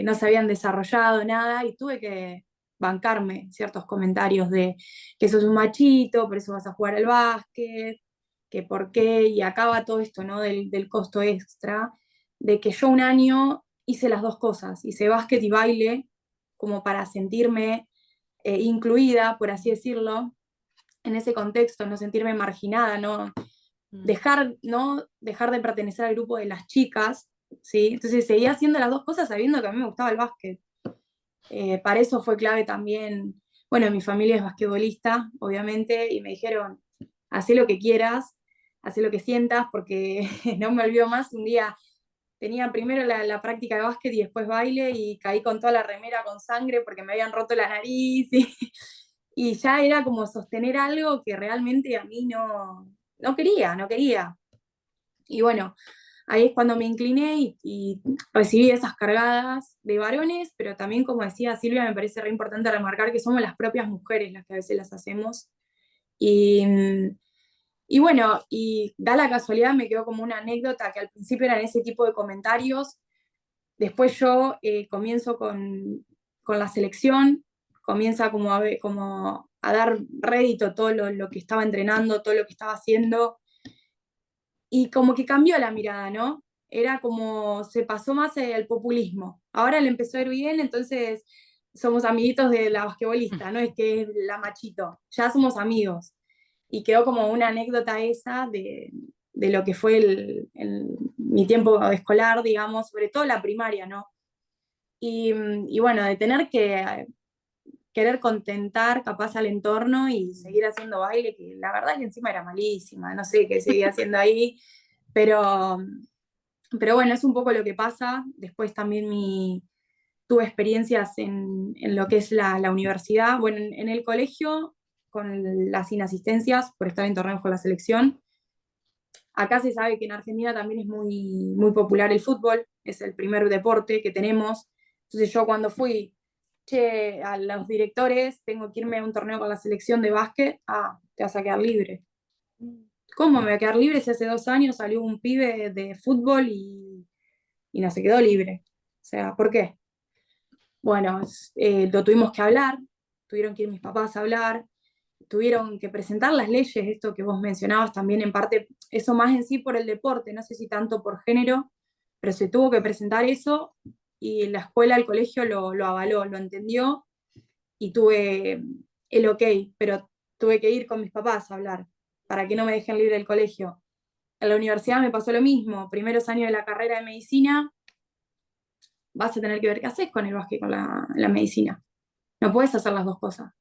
S6: no se habían desarrollado nada, y tuve que bancarme ciertos comentarios de que sos un machito, por eso vas a jugar al básquet, que por qué, y acaba todo esto, ¿no? Del costo extra, de que yo un año hice las dos cosas, hice básquet y baile, como para sentirme incluida, por así decirlo, en ese contexto, no sentirme marginada, ¿no? Dejar de pertenecer al grupo de las chicas, ¿sí? Entonces seguía haciendo las dos cosas sabiendo que a mí me gustaba el básquet. Para eso fue clave también, bueno, mi familia es basquetbolista, obviamente, y me dijeron, haz lo que quieras, haz lo que sientas, porque no me olvido más, un día tenía primero la práctica de básquet y después baile, y caí con toda la remera con sangre porque me habían roto la nariz, y ya era como sostener algo que realmente a mí no quería, no quería. Y bueno, ahí es cuando me incliné y recibí esas cargadas de varones, pero también, como decía Silvia, me parece re importante remarcar que somos las propias mujeres las que a veces las hacemos. Y, y bueno, y da la casualidad, me quedó como una anécdota, que al principio eran ese tipo de comentarios. Después yo comienzo con la selección, comienza como a dar rédito todo lo que estaba entrenando, todo lo que estaba haciendo, y como que cambió la mirada, ¿no? Era como, se pasó más al populismo. Ahora le empezó a ir bien, entonces somos amiguitos de la basquetbolista, no es que es la machito, ya somos amigos. Y quedó como una anécdota esa de lo que fue mi tiempo escolar, digamos, sobre todo la primaria, ¿no? Y bueno, de tener que querer contentar capaz al entorno y seguir haciendo baile, que la verdad que encima era malísima, no sé qué seguía haciendo ahí, pero, pero bueno, es un poco lo que pasa. Después también tuve experiencias en lo que es la universidad, bueno, en el colegio, con las inasistencias por estar en torneos con la selección. Acá se sabe que en Argentina también es muy, muy popular el fútbol, es el primer deporte que tenemos. Entonces yo cuando fui, che, a los directores, tengo que irme a un torneo con la selección de básquet, te vas a quedar libre. ¿Cómo me voy a quedar libre si hace 2 años salió un pibe de fútbol y no se quedó libre? O sea, ¿por qué? Bueno, lo tuvimos que hablar, tuvieron que ir mis papás a hablar, tuvieron que presentar las leyes, esto que vos mencionabas también en parte, eso más en sí por el deporte, no sé si tanto por género, pero se tuvo que presentar eso, y la escuela, el colegio lo avaló, lo entendió, y tuve el ok, pero tuve que ir con mis papás a hablar para que no me dejen libre del colegio. En la universidad me pasó lo mismo, primeros años de la carrera de medicina, vas a tener que ver qué haces con el básquet, con la medicina. No puedes hacer las dos cosas.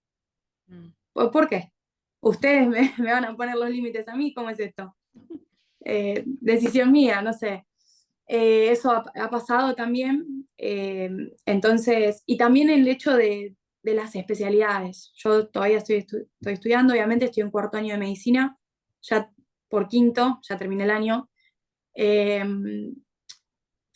S6: ¿Por qué? Ustedes me van a poner los límites a mí, ¿cómo es esto? Decisión mía, no sé. Eso ha pasado también. Entonces, y también el hecho de las especialidades. Yo todavía estoy estudiando, obviamente estoy en cuarto año de medicina, ya por quinto, ya terminé el año. Eh,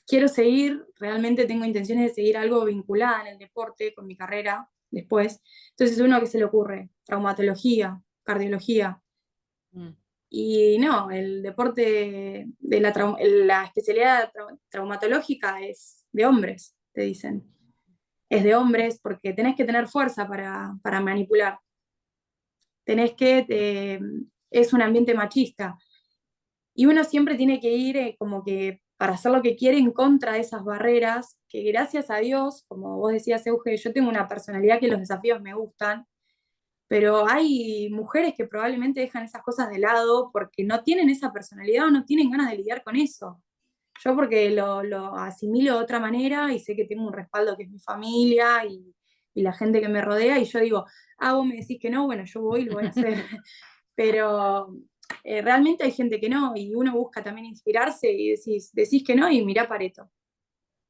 S6: Quiero seguir, realmente tengo intenciones de seguir algo vinculada en el deporte con mi carrera después. Entonces, uno que se le ocurre, traumatología, cardiología. Y no, el deporte de la especialidad traumatológica es de hombres, te dicen. Es de hombres porque tenés que tener fuerza para manipular. Es un ambiente machista. Y uno siempre tiene que ir como que para hacer lo que quiere en contra de esas barreras, que gracias a Dios, como vos decías, Euge, yo tengo una personalidad que los desafíos me gustan, pero hay mujeres que probablemente dejan esas cosas de lado porque no tienen esa personalidad o no tienen ganas de lidiar con eso. Yo porque lo asimilo de otra manera y sé que tengo un respaldo que es mi familia y la gente que me rodea, y yo digo, vos me decís que no, bueno, yo voy y lo voy a hacer. Pero realmente hay gente que no, y uno busca también inspirarse y decís que no y mirá Pareto.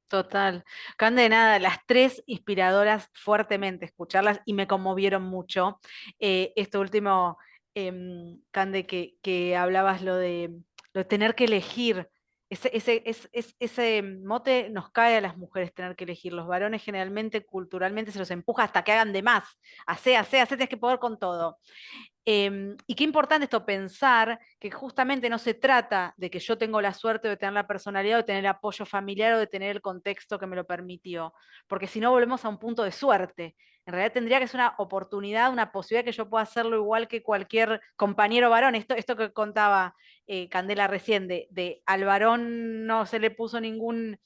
S10: Total. Cande, nada, las tres inspiradoras fuertemente, escucharlas y me conmovieron mucho. Esto último, Cande, que hablabas lo de tener que elegir. Ese mote nos cae a las mujeres tener que elegir. Los varones generalmente, culturalmente, se los empuja hasta que hagan de más. Hacé, tienes que poder con todo. Y qué importante esto, pensar que justamente no se trata de que yo tengo la suerte de tener la personalidad, o de tener el apoyo familiar o de tener el contexto que me lo permitió, porque si no volvemos a un punto de suerte. En realidad tendría que ser una oportunidad, una posibilidad que yo pueda hacerlo igual que cualquier compañero varón. Esto que contaba Candela recién, de al varón no se le puso ningún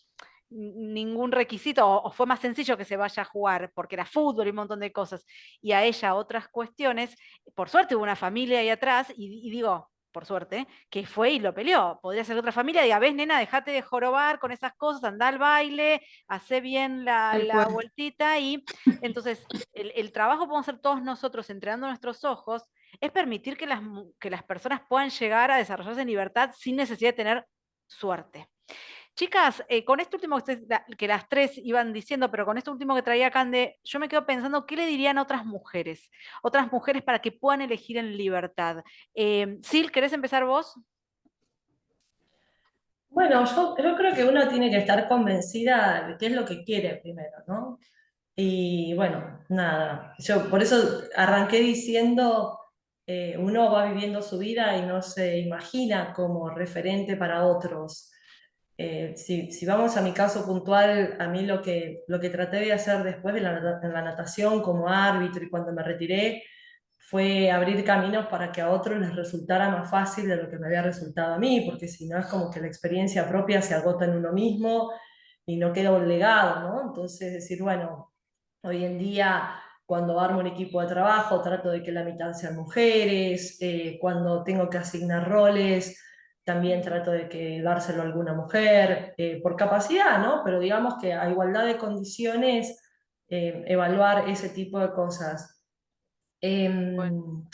S10: requisito, o fue más sencillo que se vaya a jugar, porque era fútbol y un montón de cosas, y a ella otras cuestiones. Por suerte hubo una familia ahí atrás, y digo, por suerte, que fue y lo peleó. Podría ser otra familia, diga, ves, nena, dejate de jorobar con esas cosas, andá al baile, hacé bien
S6: Tal
S10: la
S6: cual.
S10: vueltita, y entonces el trabajo que podemos hacer todos nosotros entrenando nuestros ojos es permitir que las personas puedan llegar a desarrollarse en libertad sin necesidad de tener suerte. Chicas, con esto último que las tres iban diciendo, pero con esto último que traía Cande, yo me quedo pensando, ¿qué le dirían a otras mujeres? Otras mujeres para que puedan elegir en libertad. Sil, ¿querés empezar vos?
S1: Bueno, yo creo que uno tiene que estar convencida de qué es lo que quiere primero, ¿no? Y bueno, nada, yo por eso arranqué diciendo, uno va viviendo su vida y no se imagina como referente para otros. Si vamos a mi caso puntual, a mí lo que traté de hacer después en la natación como árbitro y cuando me retiré fue abrir caminos para que a otros les resultara más fácil de lo que me había resultado a mí, porque si no es como que la experiencia propia se agota en uno mismo y no queda un legado, ¿no? Entonces decir, bueno, hoy en día cuando armo un equipo de trabajo trato de que la mitad sean mujeres, cuando tengo que asignar roles también trato de que dárselo a alguna mujer, por capacidad, ¿no? Pero digamos que a igualdad de condiciones, evaluar ese tipo de cosas.
S10: Bueno,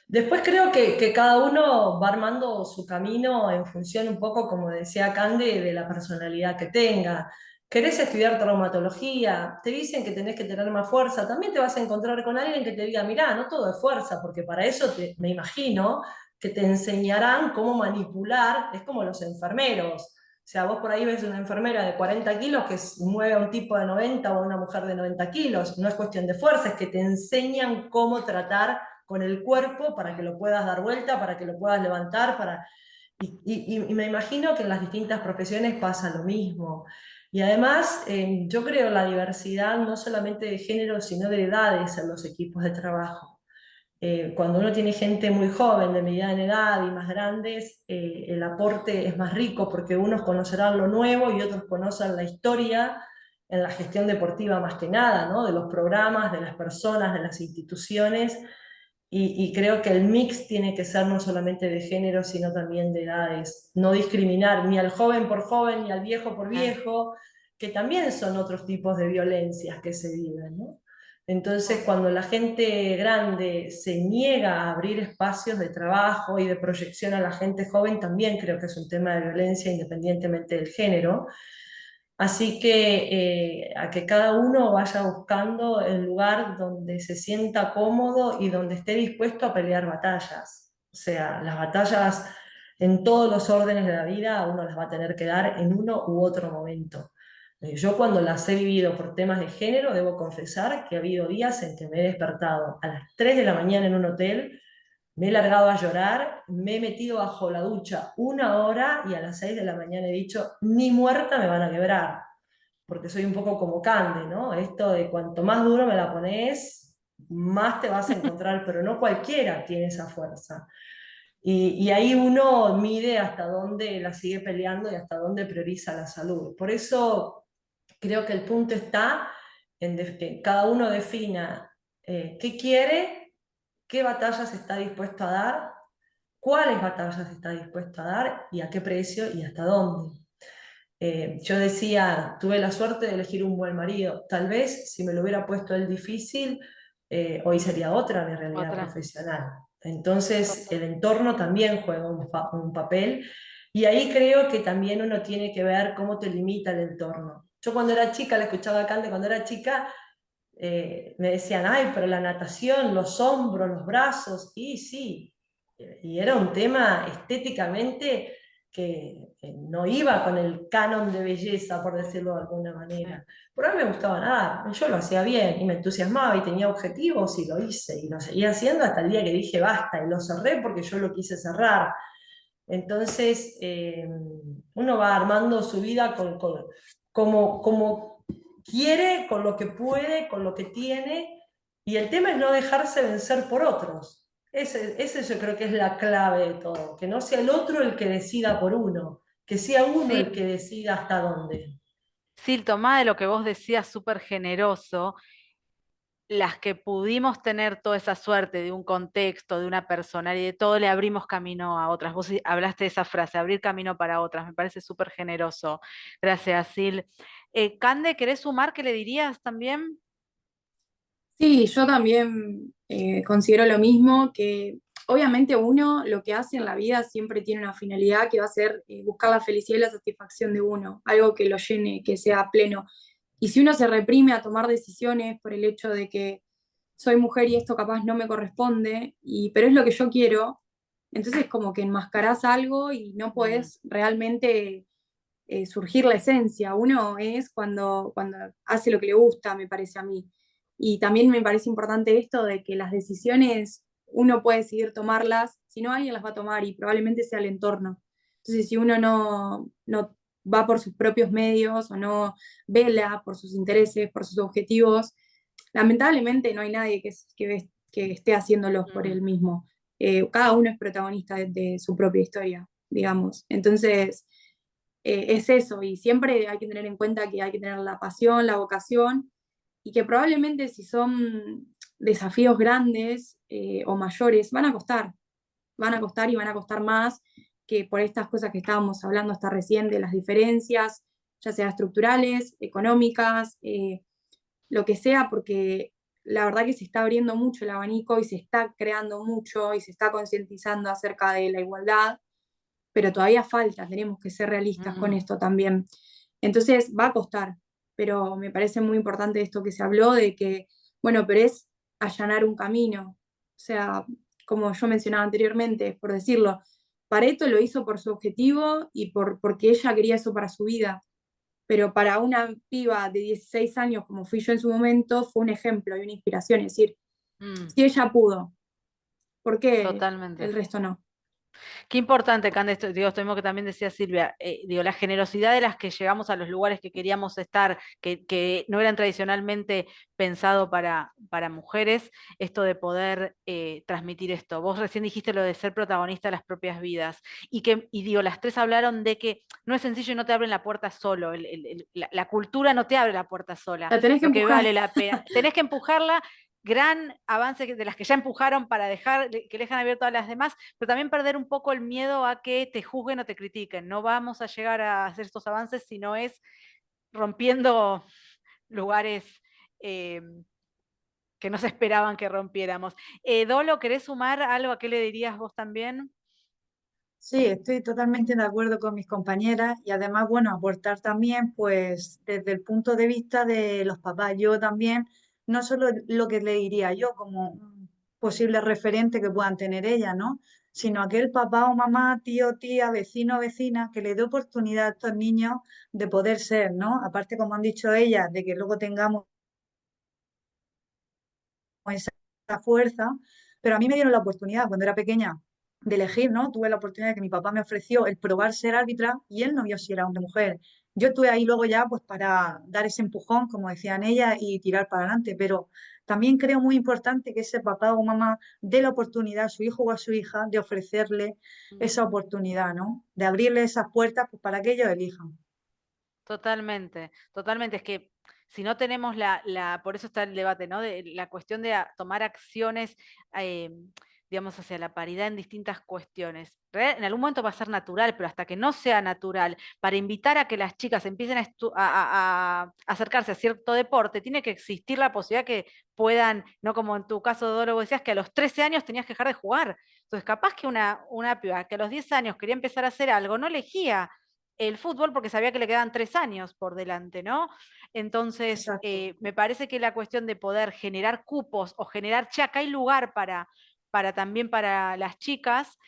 S1: Después creo que cada uno va armando su camino en función un poco, como decía Cande, de la personalidad que tenga. ¿Querés estudiar traumatología? Te dicen que tenés que tener más fuerza. También te vas a encontrar con alguien que te diga, mirá, no todo es fuerza, porque para eso me imagino que te enseñarán cómo manipular. Es como los enfermeros. O sea, vos por ahí ves una enfermera de 40 kilos que mueve a un tipo de 90 o a una mujer de 90 kilos. No es cuestión de fuerza, es que te enseñan cómo tratar con el cuerpo para que lo puedas dar vuelta, para que lo puedas levantar. Y me imagino que en las distintas profesiones pasa lo mismo. Y además, yo creo la diversidad no solamente de género, sino de edades en los equipos de trabajo. Cuando uno tiene gente muy joven, de mediana edad y más grandes, el aporte es más rico porque unos conocerán lo nuevo y otros conocen la historia en la gestión deportiva más que nada, ¿no? De los programas, de las personas, de las instituciones. Y creo que el mix tiene que ser no solamente de género, sino también de edades. No discriminar ni al joven por joven, ni al viejo por
S10: claro.
S1: viejo, que también son otros tipos de violencias que se viven, ¿no? Entonces, cuando la gente grande se niega a abrir espacios de trabajo y de proyección a la gente joven, también creo que es un tema de violencia independientemente del género. Así que a que cada uno vaya buscando el lugar donde se sienta cómodo y donde esté dispuesto a pelear batallas. O sea, las batallas en todos los órdenes de la vida uno las va a tener que dar en uno u otro momento. Yo cuando las he vivido por temas de género, debo confesar que ha habido días en que me he despertado a las 3 de la mañana en un hotel, me he largado a llorar, me he metido bajo la ducha 1 hora y a las 6 de la mañana he dicho, ni muerta me van a quebrar, porque soy un poco como Cande, ¿no? Esto de cuanto más duro me la pones, más te vas a encontrar, pero no cualquiera tiene esa fuerza. Y ahí uno mide hasta dónde la sigue peleando y hasta dónde prioriza la salud. Por eso creo que el punto está en que cada uno defina qué quiere, qué batallas está dispuesto a dar, cuáles batallas está dispuesto a dar y a qué precio y hasta dónde. Yo decía, tuve la suerte de elegir un buen marido. Tal vez si me lo hubiera puesto él difícil, hoy sería otra mi realidad
S10: Otra.
S1: profesional. Entonces, el entorno también juega un papel y ahí creo que también uno tiene que ver cómo te limita el entorno. Yo cuando era chica, la escuchaba a Cande, cuando era chica, me decían, ay, pero la natación, los hombros, los brazos, y sí, y era un tema estéticamente que no iba con el canon de belleza, por decirlo de alguna manera. Pero a mí me gustaba nadar, yo lo hacía bien y me entusiasmaba y tenía objetivos y lo hice y lo seguía haciendo hasta el día que dije basta y lo cerré porque yo lo quise cerrar. Entonces, uno va armando su vida como quiere, con lo que puede, con lo que tiene, y el tema es no dejarse vencer por otros. Ese yo creo que es la clave de todo, que no sea el otro el que decida por uno, que sea uno
S10: Sí,
S1: el que decida hasta dónde.
S10: sí, tomá de lo que vos decías, súper generoso. Las que pudimos tener toda esa suerte de un contexto, de una personalidad y de todo, le abrimos camino a otras. Vos hablaste de esa frase, abrir camino para otras, me parece súper generoso. Gracias, Sil. Cande, ¿querés sumar? ¿Qué le dirías también?
S6: Sí, yo también considero lo mismo, que obviamente uno lo que hace en la vida siempre tiene una finalidad que va a ser buscar la felicidad y la satisfacción de uno, algo que lo llene, que sea pleno. Y si uno se reprime a tomar decisiones por el hecho de que soy mujer y esto capaz no me corresponde, pero es lo que yo quiero, entonces como que enmascarás algo y no podés realmente surgir la esencia. Uno es cuando hace lo que le gusta, me parece a mí. Y también me parece importante esto de que las decisiones uno puede decidir tomarlas, si no alguien las va a tomar y probablemente sea el entorno. Entonces, si uno no va por sus propios medios o no vela por sus intereses, por sus objetivos, lamentablemente no hay nadie que esté haciéndolos por él mismo. Cada uno es protagonista de su propia historia, digamos. Entonces, es eso, y siempre hay que tener en cuenta que hay que tener la pasión, la vocación, y que probablemente si son desafíos grandes o mayores, van a costar y van a costar más que por estas cosas que estábamos hablando hasta recién, de las diferencias, ya sea estructurales, económicas, lo que sea, porque la verdad que se está abriendo mucho el abanico y se está creando mucho y se está concientizando acerca de la igualdad, pero todavía falta, tenemos que ser realistas con esto también. Entonces va a costar, pero me parece muy importante esto que se habló de que, bueno, pero es allanar un camino. O sea, como yo mencionaba anteriormente, por decirlo, Pareto lo hizo por su objetivo y porque ella quería eso para su vida, pero para una piba de 16 años como fui yo en su momento, fue un ejemplo y una inspiración. Es decir, si ella pudo, ¿por qué
S10: Totalmente.
S6: el resto no?
S10: Qué importante, Cande, esto mismo que también decía Silvia, la generosidad de las que llegamos a los lugares que queríamos estar, que no eran tradicionalmente pensados para mujeres, esto de poder transmitir esto. Vos recién dijiste lo de ser protagonista de las propias vidas, las tres hablaron de que no es sencillo y no te abren la puerta solo, la cultura no te abre la puerta sola,
S6: La tenés que
S10: lo que
S6: empujar.
S10: vale la pena, tenés que empujarla. Gran avance de las que ya empujaron para dejar que dejan abierto a las demás, pero también perder un poco el miedo a que te juzguen o te critiquen. No vamos a llegar a hacer estos avances si no es rompiendo lugares eh, que no se esperaban que rompiéramos. Dolo, ¿querés sumar algo? ¿A qué le dirías vos también?
S7: Sí, estoy totalmente de acuerdo con mis compañeras y además, bueno, aportar también, pues, desde el punto de vista de los papás. Yo también, no solo lo que le diría yo como un posible referente que puedan tener ellas, ¿no? Sino aquel papá o mamá, tío, tía, vecino o vecina que le dé oportunidad a estos niños de poder ser, ¿no? Aparte, como han dicho ellas, de que luego tengamos esa fuerza, pero a mí me dieron la oportunidad cuando era pequeña de elegir, ¿no? Tuve la oportunidad que mi papá me ofreció el probar ser árbitra y él no vio si era hombre o mujer. Yo estuve ahí luego ya pues para dar ese empujón, como decían ellas, y tirar para adelante, pero también creo muy importante que ese papá o mamá dé la oportunidad a su hijo o a su hija de ofrecerle esa oportunidad, ¿no? De abrirle esas puertas pues, para que ellos elijan.
S10: Totalmente, totalmente. Es que si no tenemos por eso está el debate, ¿no? De la cuestión de tomar acciones, eh, digamos, hacia la paridad en distintas cuestiones. En algún momento va a ser natural, pero hasta que no sea natural, para invitar a que las chicas empiecen a acercarse a cierto deporte, tiene que existir la posibilidad que puedan, no como en tu caso, Doro, vos decías que a los 13 años tenías que dejar de jugar. Entonces, capaz que una piba que a los 10 años quería empezar a hacer algo, no elegía el fútbol porque sabía que le quedaban 3 años por delante, ¿no? Entonces,
S7: Exacto.
S10: me parece que la cuestión de poder generar cupos o generar, che, acá hay lugar también para las chicas,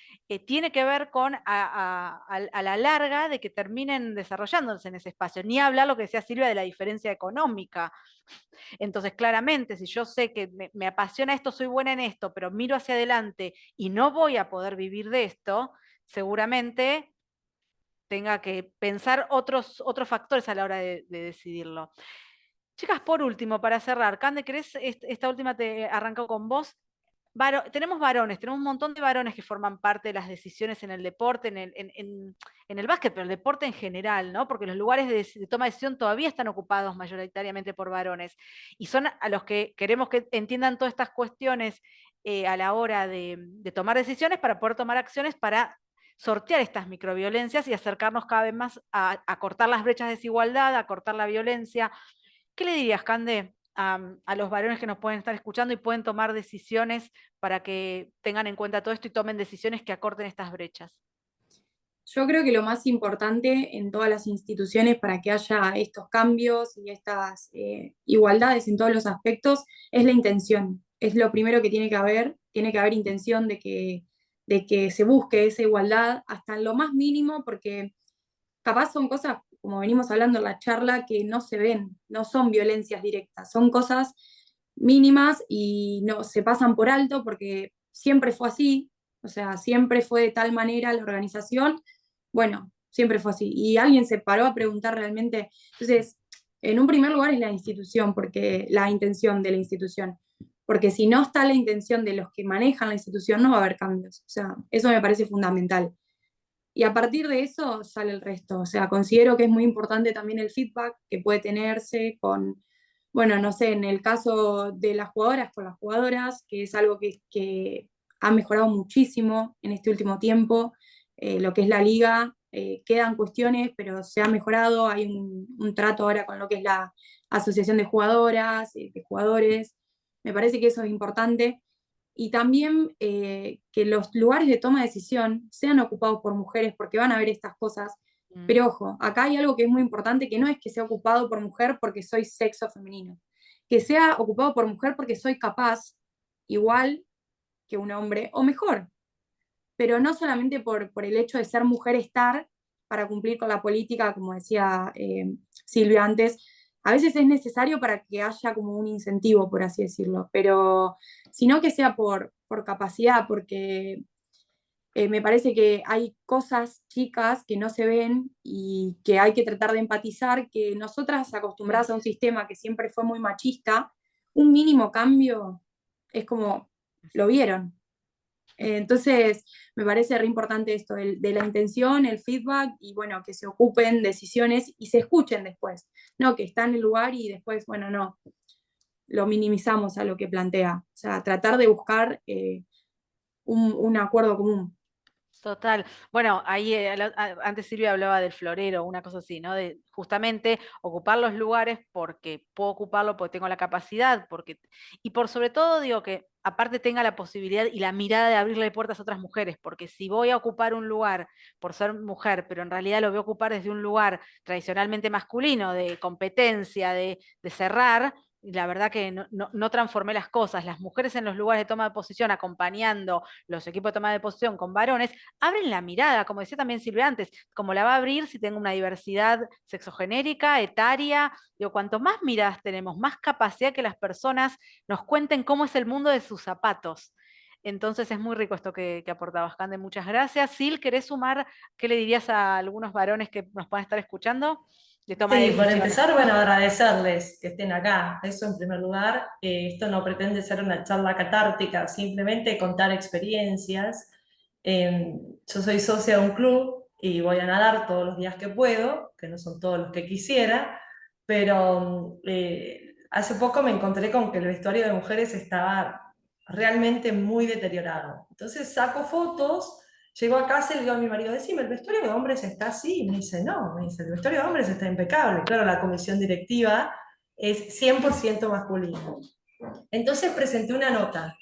S10: tiene que ver con a la larga de que terminen desarrollándose en ese espacio. Ni hablar lo que decía Silvia de la diferencia económica. Entonces, claramente, si yo sé que me apasiona esto, soy buena en esto, pero miro hacia adelante y no voy a poder vivir de esto, seguramente tenga que pensar otros factores a la hora de decidirlo. Chicas, por último, para cerrar, Cande, ¿querés? Esta última te arrancó con vos. Tenemos varones, tenemos un montón de varones que forman parte de las decisiones en el deporte, en el básquet, pero el deporte en general, ¿no? Porque los lugares de toma de decisión todavía están ocupados mayoritariamente por varones. Y son a los que queremos que entiendan todas estas cuestiones a la hora de tomar decisiones para poder tomar acciones para sortear estas microviolencias y acercarnos cada vez más a cortar las brechas de desigualdad, a cortar la violencia. ¿Qué le dirías, Cande, a los varones que nos pueden estar escuchando y pueden tomar decisiones para que tengan en cuenta todo esto y tomen decisiones que acorten estas brechas?
S6: Yo creo que lo más importante en todas las instituciones para que haya estos cambios y estas igualdades en todos los aspectos es la intención. Es lo primero que tiene que haber intención de que se busque esa igualdad hasta en lo más mínimo, porque capaz son cosas, como venimos hablando en la charla, que no se ven, no son violencias directas, son cosas mínimas y no se pasan por alto porque siempre fue así, o sea, siempre fue de tal manera la organización, bueno, siempre fue así. Y alguien se paró a preguntar realmente, entonces, en un primer lugar es la institución, porque la intención de la institución, porque si no está la intención de los que manejan la institución, no va a haber cambios. O sea, eso me parece fundamental. Y a partir de eso sale el resto. O sea, considero que es muy importante también el feedback que puede tenerse con, bueno, no sé, en el caso de las jugadoras, con las jugadoras, que es algo que ha mejorado muchísimo en este último tiempo, lo que es la liga, quedan cuestiones, pero se ha mejorado, hay un trato ahora con lo que es la asociación de jugadoras, de jugadores, me parece que eso es importante y también que los lugares de toma de decisión sean ocupados por mujeres, porque van a ver estas cosas. Pero ojo, acá hay algo que es muy importante, que no es que sea ocupado por mujer porque soy sexo femenino, que sea ocupado por mujer porque soy capaz, igual que un hombre, o mejor, pero no solamente por el hecho de ser mujer estar para cumplir con la política, como decía Silvia antes, a veces es necesario para que haya como un incentivo, por así decirlo, pero sino que sea por capacidad, porque me parece que hay cosas chicas que no se ven y que hay que tratar de empatizar, que nosotras acostumbradas a un sistema que siempre fue muy machista, un mínimo cambio es como, lo vieron. Entonces, me parece re importante esto de la intención, el feedback y bueno, que se ocupen decisiones y se escuchen después, no que está en el lugar y después, bueno, no, lo minimizamos a lo que plantea. O sea, tratar de buscar un acuerdo común.
S10: Total. Bueno, ahí antes Silvia hablaba del florero, una cosa así, ¿no? De justamente ocupar los lugares porque puedo ocuparlo, porque tengo la capacidad, y por sobre todo digo que aparte tenga la posibilidad y la mirada de abrirle puertas a otras mujeres, porque si voy a ocupar un lugar por ser mujer, pero en realidad lo voy a ocupar desde un lugar tradicionalmente masculino, de competencia, de cerrar, y la verdad que no transformé las cosas. Las mujeres en los lugares de toma de posición, acompañando los equipos de toma de posición con varones, abren la mirada, como decía también Silvia antes, como la va a abrir si tengo una diversidad sexogenérica, etaria, digo, cuanto más miradas tenemos, más capacidad que las personas nos cuenten cómo es el mundo de sus zapatos. Entonces es muy rico esto que aportabas, Cande, muchas gracias. Sil, ¿querés sumar qué le dirías a algunos varones que nos puedan estar escuchando de toma de
S1: Sí, por
S10: decisiones.
S1: empezar, bueno, agradecerles que estén acá, eso en primer lugar. Esto no pretende ser una charla catártica, simplemente contar experiencias. Yo soy socia de un club y voy a nadar todos los días que puedo, que no son todos los que quisiera, pero hace poco me encontré con que el vestuario de mujeres estaba realmente muy deteriorado. Entonces saco fotos. Llego a casa y le digo a mi marido, decime, ¿el vestuario de hombres está así? Y me dice, no, me dice, el vestuario de hombres está impecable. Claro, la comisión directiva es 100% masculina. Entonces presenté una nota.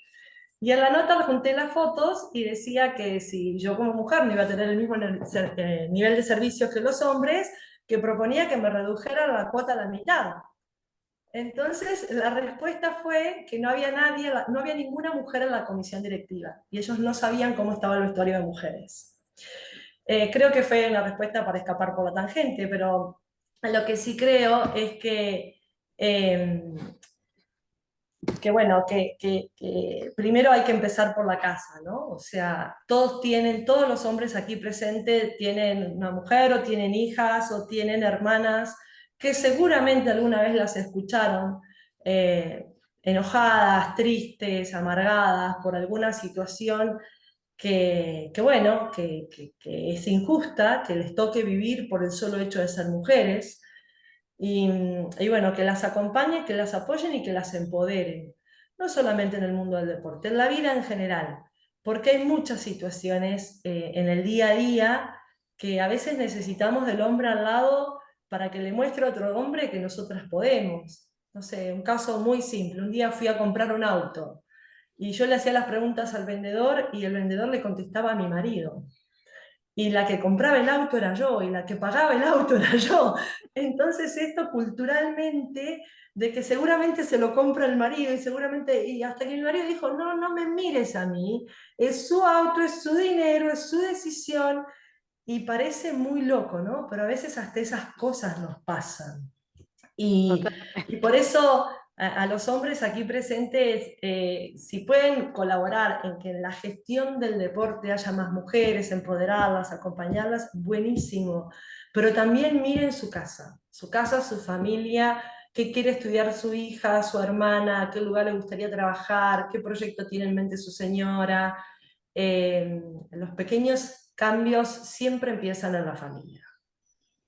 S1: Y en la nota junté las fotos y decía que si yo como mujer no iba a tener el mismo nivel de servicios que los hombres, que proponía que me redujera la cuota a la mitad. Entonces, la respuesta fue que no había nadie, no había ninguna mujer en la comisión directiva y ellos no sabían cómo estaba el vestuario de mujeres. Creo que fue una respuesta para escapar por la tangente, pero lo que sí creo es eh, bueno, que primero hay que empezar por la casa, ¿no? O sea, todos los hombres aquí presentes tienen una mujer o tienen hijas o tienen hermanas que seguramente alguna vez las escucharon enojadas, tristes, amargadas por alguna situación bueno, que es injusta, que les toque vivir por el solo hecho de ser mujeres. Y bueno, que las acompañen, que las apoyen y que las empoderen, no solamente en el mundo del deporte, en la vida en general, porque hay muchas situaciones en el día a día que a veces necesitamos del hombre al lado para que le muestre a otro hombre que nosotras podemos. No sé, un caso muy simple, un día fui a comprar un auto y yo le hacía las preguntas al vendedor y el vendedor le contestaba a mi marido y la que compraba el auto era yo, y la que pagaba el auto era yo. Entonces esto culturalmente, de que seguramente se lo compra el marido, y seguramente, y hasta que mi marido dijo, no, no me mires a mí, es su auto, es su dinero, es su decisión, y parece muy loco, ¿no? Pero a veces hasta esas cosas nos pasan. Y por eso a los hombres aquí presentes, si pueden colaborar en que en la gestión del deporte haya más mujeres, empoderarlas, acompañarlas, buenísimo. Pero también miren su casa, su familia, qué quiere estudiar su hija, su hermana, a qué lugar le gustaría trabajar, qué proyecto tiene en mente su señora. Los pequeños cambios siempre empiezan en la familia.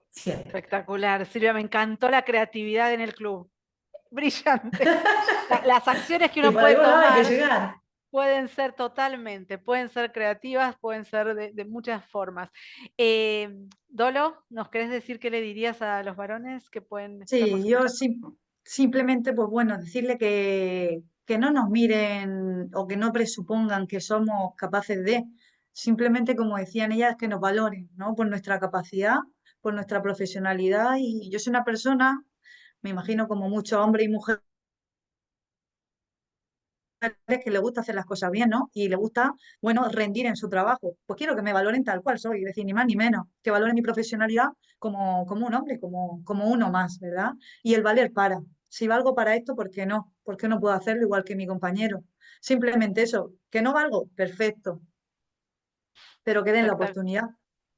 S1: Siempre.
S10: Espectacular, Silvia, me encantó la creatividad en el club. Brillante. Las acciones que
S1: Y
S10: uno
S1: por
S10: puede
S1: algún lado hay que
S10: tomar
S1: llegar.
S10: pueden ser totalmente, pueden ser creativas, pueden ser de muchas formas. Dolo, ¿nos querés decir qué le dirías a los varones que pueden estarnos
S7: Sí, yo
S10: escuchando?
S7: simplemente, pues bueno, decirle que no nos miren o que no presupongan que somos capaces de, simplemente como decían ellas, que nos valoren, ¿no? Por nuestra capacidad, por nuestra profesionalidad. Y yo soy una persona, me imagino como muchos hombres y mujeres, que le gusta hacer las cosas bien, ¿no? Y le gusta, bueno, rendir en su trabajo. Pues quiero que me valoren tal cual soy, es decir, ni más ni menos, que valoren mi profesionalidad como un hombre, como uno más, ¿verdad? Y el valer para. Si valgo para esto, ¿por qué no? ¿Por qué no puedo hacerlo igual que mi compañero? Simplemente eso, que no valgo, perfecto, pero que den la
S10: Espectacular.
S7: oportunidad.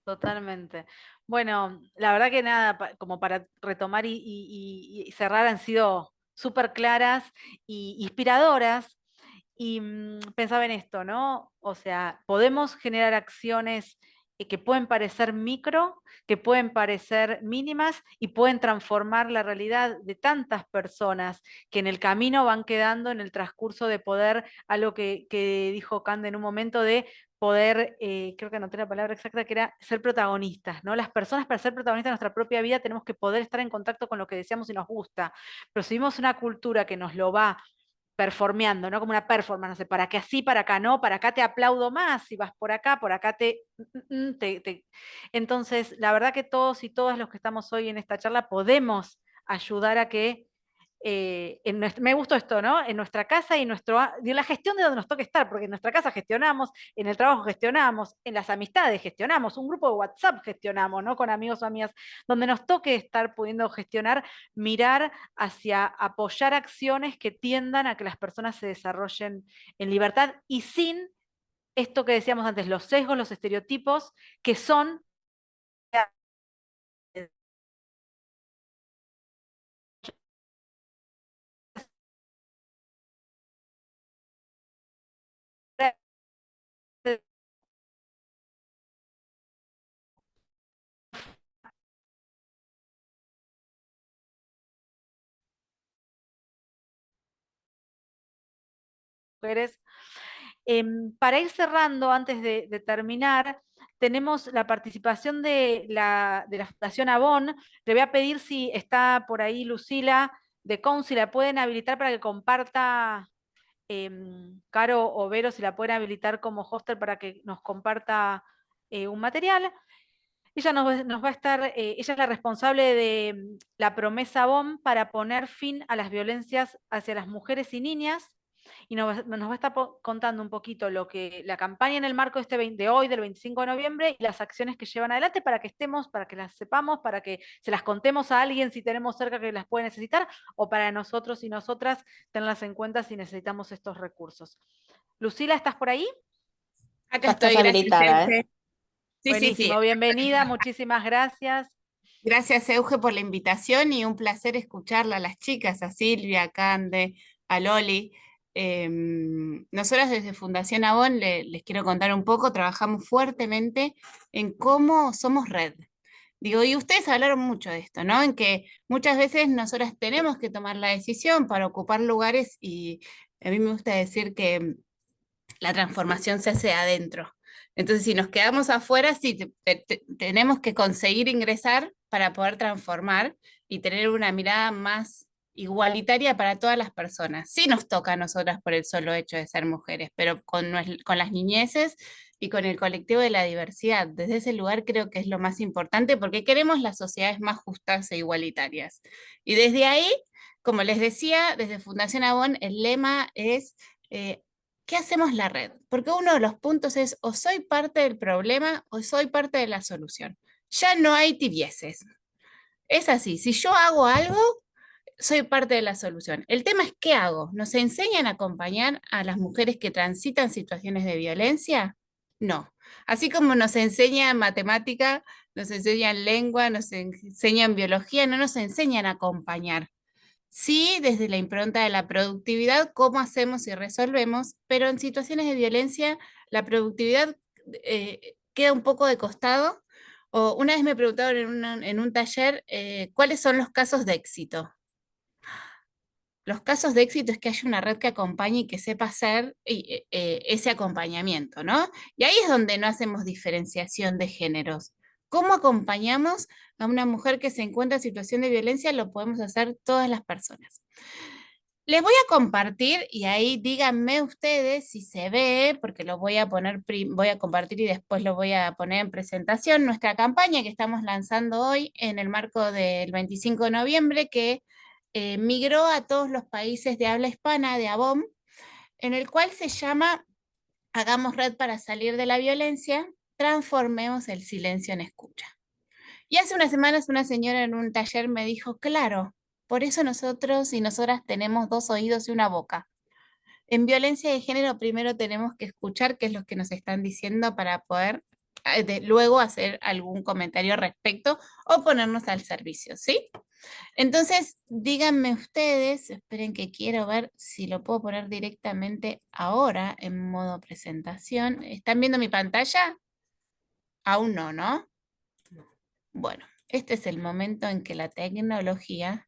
S10: Totalmente. Bueno, la verdad que nada, como para retomar y cerrar, han sido súper claras y inspiradoras. Y pensaba en esto, ¿no? O sea, podemos generar acciones que pueden parecer micro, que pueden parecer mínimas y pueden transformar la realidad de tantas personas que en el camino van quedando en el transcurso de poder, algo que dijo Cande en un momento, de poder, creo que anoté la palabra exacta, que era ser protagonistas, ¿no? Las personas, para ser protagonistas de nuestra propia vida tenemos que poder estar en contacto con lo que deseamos y nos gusta, pero si vivimos una cultura que nos lo va performeando, ¿no? Como una performance, no sé, para que así, para acá no, para acá te aplaudo más, si vas por acá te. Entonces, la verdad que todos y todas los que estamos hoy en esta charla podemos ayudar a que me gustó esto, ¿no? En nuestra casa y en la gestión de donde nos toque estar, porque en nuestra casa gestionamos, en el trabajo gestionamos, en las amistades gestionamos, un grupo de WhatsApp gestionamos, ¿no? Con amigos o amigas, donde nos toque estar pudiendo gestionar, mirar hacia apoyar acciones que tiendan a que las personas se desarrollen en libertad y sin esto que decíamos antes, los sesgos, los estereotipos, que son mujeres. Para ir cerrando, antes de terminar, tenemos la participación de la Fundación Avon. Le voy a pedir si está por ahí Lucila de CON, si la pueden habilitar para que comparta, Caro o Vero, si la pueden habilitar como hoster para que nos comparta un material. Ella nos va a estar, ella es la responsable de la promesa BOM para poner fin a las violencias hacia las mujeres y niñas, y nos va a estar contando un poquito lo que la campaña en el marco de hoy, del 25 de noviembre, y las acciones que llevan adelante para que estemos, para que las sepamos, para que se las contemos a alguien si tenemos cerca que las puede necesitar, o para nosotros y nosotras tenerlas en cuenta si necesitamos estos recursos. Lucila, ¿estás por ahí?
S8: Acá
S2: Ya estás
S8: estoy, gracias,
S2: habilitada, ¿eh?
S8: Euge. Sí, sí, sí.
S10: Buenísimo, bienvenida, muchísimas gracias.
S8: Gracias, Euge, por la invitación y un placer escucharla a las chicas, a Silvia, a Cande, a Loli. Nosotras desde Fundación Avon les quiero contar un poco, trabajamos fuertemente en cómo somos red. Digo, y ustedes hablaron mucho de esto, ¿no? En que muchas veces nosotras tenemos que tomar la decisión para ocupar lugares y a mí me gusta decir que la transformación se hace adentro. Entonces, si nos quedamos afuera, sí, tenemos que conseguir ingresar para poder transformar y tener una mirada más igualitaria para todas las personas. Sí nos toca a nosotras por el solo hecho de ser mujeres, pero con las niñeces y con el colectivo de la diversidad. Desde ese lugar creo que es lo más importante porque queremos las sociedades más justas e igualitarias. Y desde ahí, como les decía, desde Fundación Avon, el lema es ¿qué hacemos la red? Porque uno de los puntos es o soy parte del problema o soy parte de la solución. Ya no hay tibieces. Es así, si yo hago algo, soy parte de la solución. El tema es ¿qué hago? ¿Nos enseñan a acompañar a las mujeres que transitan situaciones de violencia? No. Así como nos enseñan matemática, nos enseñan lengua, nos enseñan biología, no nos enseñan a acompañar. Sí, desde la impronta de la productividad, cómo hacemos y resolvemos, pero en situaciones de violencia la productividad queda un poco de costado. O una vez me preguntaron en un taller cuáles son los casos de éxito. Los casos de éxito es que haya una red que acompañe y que sepa hacer ese acompañamiento, ¿no? Y ahí es donde no hacemos diferenciación de géneros. ¿Cómo acompañamos a una mujer que se encuentra en situación de violencia? Lo podemos hacer todas las personas. Les voy a compartir y ahí díganme ustedes si se ve, porque lo voy a poner, voy a compartir y después lo voy a poner en presentación, nuestra campaña que estamos lanzando hoy en el marco del 25 de noviembre, que migró a todos los países de habla hispana de Avon, en el cual se llama Hagamos red para salir de la violencia, transformemos el silencio en escucha. Y hace unas semanas una señora en un taller me dijo, claro, por eso nosotros y nosotras tenemos 2 oídos y una boca. En violencia de género primero tenemos que escuchar qué es lo que nos están diciendo para poder luego hacer algún comentario al respecto o ponernos al servicio, ¿sí? Entonces, díganme ustedes, esperen que quiero ver si lo puedo poner directamente ahora en modo presentación. ¿Están viendo mi pantalla? Aún no, ¿no? Bueno, este es el momento en que la tecnología...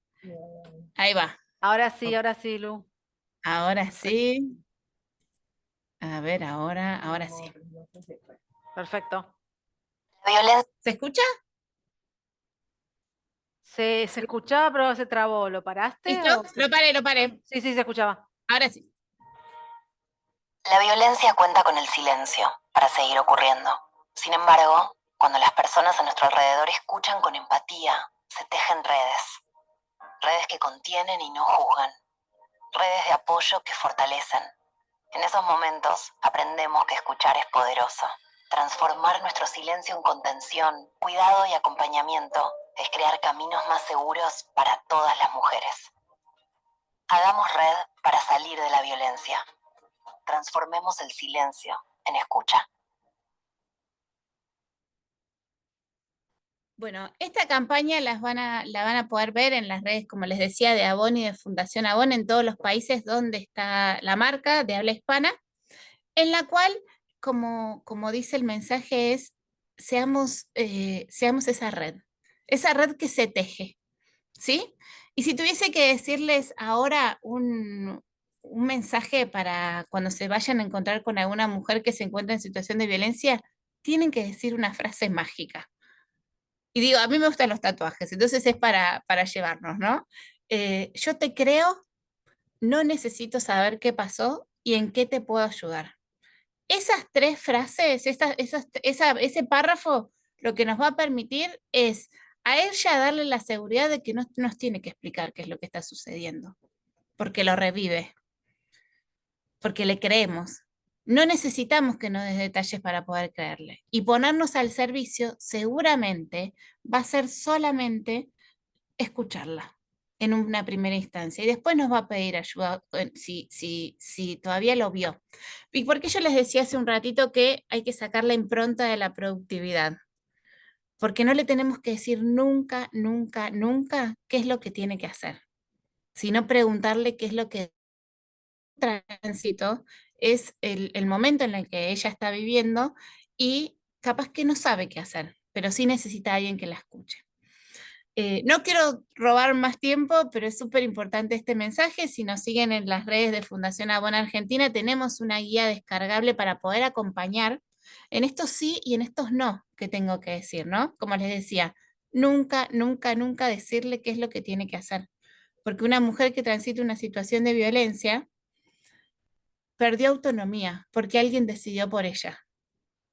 S8: Ahí va.
S10: Ahora sí, Lu.
S8: Ahora sí. A ver, ahora sí.
S10: Perfecto.
S8: ¿Se escucha?
S10: Se escuchaba, pero se trabó. ¿Lo paraste?
S8: ¿Listo? Lo paré.
S10: Sí, se escuchaba.
S8: Ahora sí.
S9: La violencia cuenta con el silencio para seguir ocurriendo. Sin embargo, cuando las personas a nuestro alrededor escuchan con empatía, se tejen redes. Redes que contienen y no juzgan. Redes de apoyo que fortalecen. En esos momentos aprendemos que escuchar es poderoso. Transformar nuestro silencio en contención, cuidado y acompañamiento es crear caminos más seguros para todas las mujeres. Hagamos red para salir de la violencia. Transformemos el silencio en escucha.
S8: Bueno, esta campaña la van a poder ver en las redes, como les decía, de Avon y de Fundación Avon en todos los países donde está la marca de habla hispana, en la cual, como dice el mensaje, es seamos esa red que se teje, ¿sí? Y si tuviese que decirles ahora un un mensaje para cuando se vayan a encontrar con alguna mujer que se encuentra en situación de violencia, tienen que decir una frase mágica. Y digo, a mí me gustan los tatuajes, entonces es para llevarnos, ¿no? Yo te creo, no necesito saber qué pasó y en qué te puedo ayudar. Esas tres frases, ese párrafo, lo que nos va a permitir es a ella darle la seguridad de que no nos tiene que explicar qué es lo que está sucediendo, porque lo revive, porque le creemos. No necesitamos que nos dé detalles para poder creerle. Y ponernos al servicio seguramente va a ser solamente escucharla en una primera instancia y después nos va a pedir ayuda si todavía lo vio. Y porque yo les decía hace un ratito que hay que sacar la impronta de la productividad, porque no le tenemos que decir nunca, nunca, nunca qué es lo que tiene que hacer, sino preguntarle qué es lo que tránsito es el momento en el que ella está viviendo y capaz que no sabe qué hacer, pero sí necesita a alguien que la escuche. No quiero robar más tiempo, pero es súper importante este mensaje. Si nos siguen en las redes de Fundación Avon Argentina, tenemos una guía descargable para poder acompañar en estos sí y en estos no que tengo que decir, ¿no? Como les decía, nunca, nunca, nunca decirle qué es lo que tiene que hacer. Porque una mujer que transita una situación de violencia perdió autonomía porque alguien decidió por ella.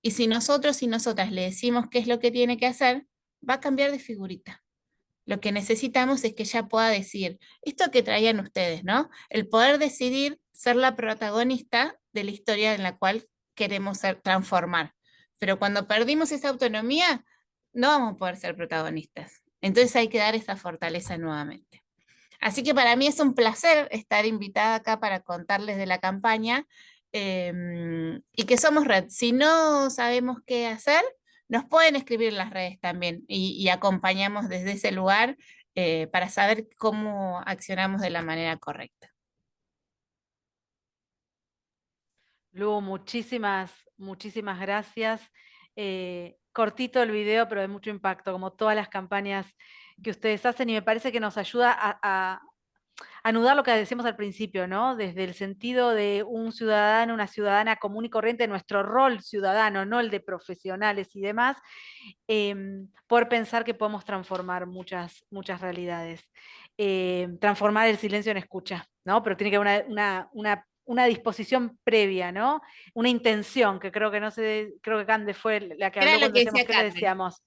S8: Y si nosotros y nosotras le decimos qué es lo que tiene que hacer, va a cambiar de figurita. Lo que necesitamos es que ella pueda decir esto que traían ustedes, ¿no? El poder decidir ser la protagonista de la historia en la cual queremos transformar. Pero cuando perdimos esa autonomía, no vamos a poder ser protagonistas. Entonces hay que dar esa fortaleza nuevamente. Así que para mí es un placer estar invitada acá para contarles de la campaña y que somos red. Si no sabemos qué hacer, nos pueden escribir en las redes también y acompañamos desde ese lugar para saber cómo accionamos de la manera correcta.
S10: Lu, muchísimas gracias. Cortito el video, pero de mucho impacto, como todas las campañas que ustedes hacen, y me parece que nos ayuda a anudar lo que decíamos al principio, ¿no? Desde el sentido de un ciudadano, una ciudadana común y corriente, nuestro rol ciudadano, no el de profesionales y demás, por pensar que podemos transformar muchas realidades. Transformar el silencio en escucha, ¿no? Pero tiene que haber una disposición previa, ¿no? Una intención, que creo que Cande fue la que habló cuando decíamos que le decíamos.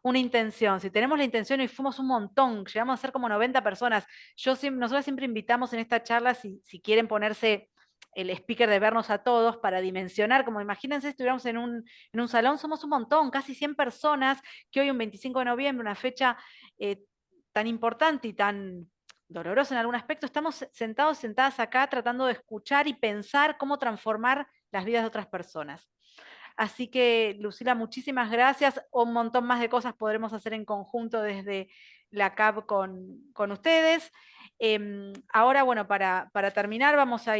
S10: Una intención. Si tenemos la intención y fuimos un montón, llegamos a ser como 90 personas. Nosotros siempre invitamos en esta charla, si quieren ponerse el speaker de vernos a todos para dimensionar, como imagínense si estuviéramos en un salón, somos un montón, casi 100 personas, que hoy un 25 de noviembre, una fecha tan importante y tan dolorosa en algún aspecto, estamos sentadas acá tratando de escuchar y pensar cómo transformar las vidas de otras personas. Así que, Lucila, muchísimas gracias. Un montón más de cosas podremos hacer en conjunto desde la CAP con ustedes. Ahora, bueno, para terminar, vamos a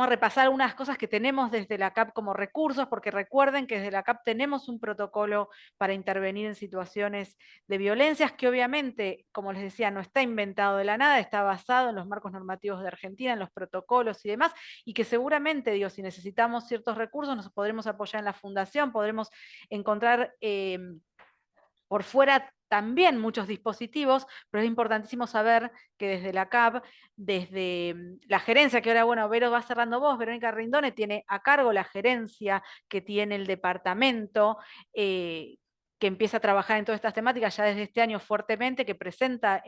S10: repasar unas cosas que tenemos desde la CAP como recursos, porque recuerden que desde la CAP tenemos un protocolo para intervenir en situaciones de violencias, que obviamente, como les decía, no está inventado de la nada, está basado en los marcos normativos de Argentina, en los protocolos y demás, y que seguramente, digo, si necesitamos ciertos recursos, nos podremos apoyar en la fundación, podremos encontrar por fuera también muchos dispositivos, pero es importantísimo saber que desde la CAP, desde la gerencia, que ahora, bueno, Vero va cerrando vos, Verónica Rindone tiene a cargo la gerencia que tiene el departamento, que empieza a trabajar en todas estas temáticas ya desde este año fuertemente, que presenta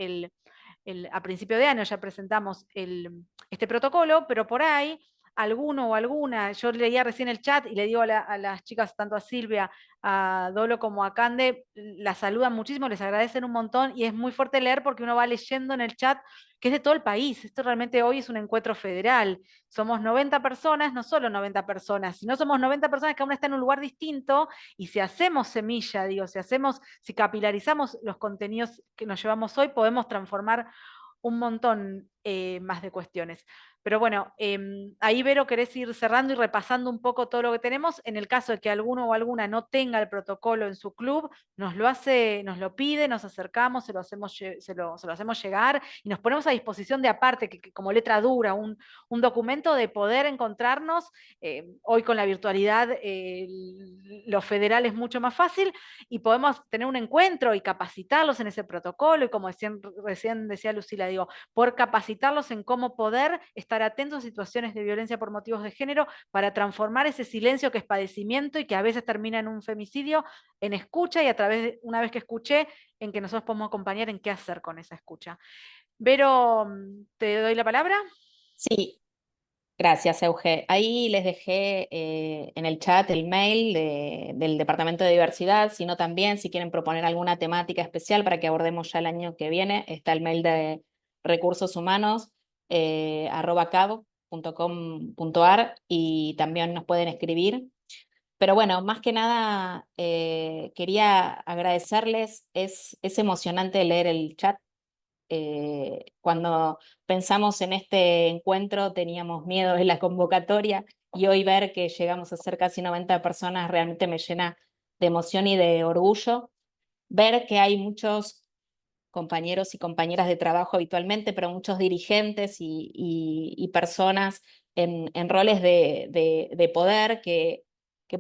S10: a principio de año ya presentamos este protocolo, pero por ahí alguno o alguna, yo leía recién el chat y le digo a las chicas, tanto a Silvia, a Dolo como a Cande, las saludan muchísimo, les agradecen un montón y es muy fuerte leer porque uno va leyendo en el chat que es de todo el país. Esto realmente hoy es un encuentro federal. Somos 90 personas, no solo 90 personas, sino somos 90 personas que cada una está en un lugar distinto y si hacemos semilla, digo, si capilarizamos los contenidos que nos llevamos hoy, podemos transformar un montón más de cuestiones. Pero bueno, ahí Vero, querés ir cerrando y repasando un poco todo lo que tenemos. En el caso de que alguno o alguna no tenga el protocolo en su club, nos lo pide, nos acercamos, se lo hacemos llegar y nos ponemos a disposición de aparte, que como letra dura, un documento de poder encontrarnos. Hoy con la virtualidad lo federal es mucho más fácil y podemos tener un encuentro y capacitarlos en ese protocolo y como recién decía Lucila, digo, por capacitarlos en cómo poder estar atentos a situaciones de violencia por motivos de género para transformar ese silencio que es padecimiento y que a veces termina en un femicidio, en escucha y a través de, una vez que escuché, en que nosotros podemos acompañar en qué hacer con esa escucha. Vero, te doy la palabra.
S2: Sí, gracias, Euge. Ahí les dejé en el chat el mail del Departamento de Diversidad, sino también si quieren proponer alguna temática especial para que abordemos ya el año que viene, está el mail de recursos humanos @cabo.com.ar y también nos pueden escribir. Pero bueno, más que nada quería agradecerles, es emocionante leer el chat. Cuando pensamos en este encuentro teníamos miedo de la convocatoria y hoy ver que llegamos a ser casi 90 personas realmente me llena de emoción y de orgullo. Ver que hay muchos compañeros y compañeras de trabajo habitualmente, pero muchos dirigentes y personas en roles de poder que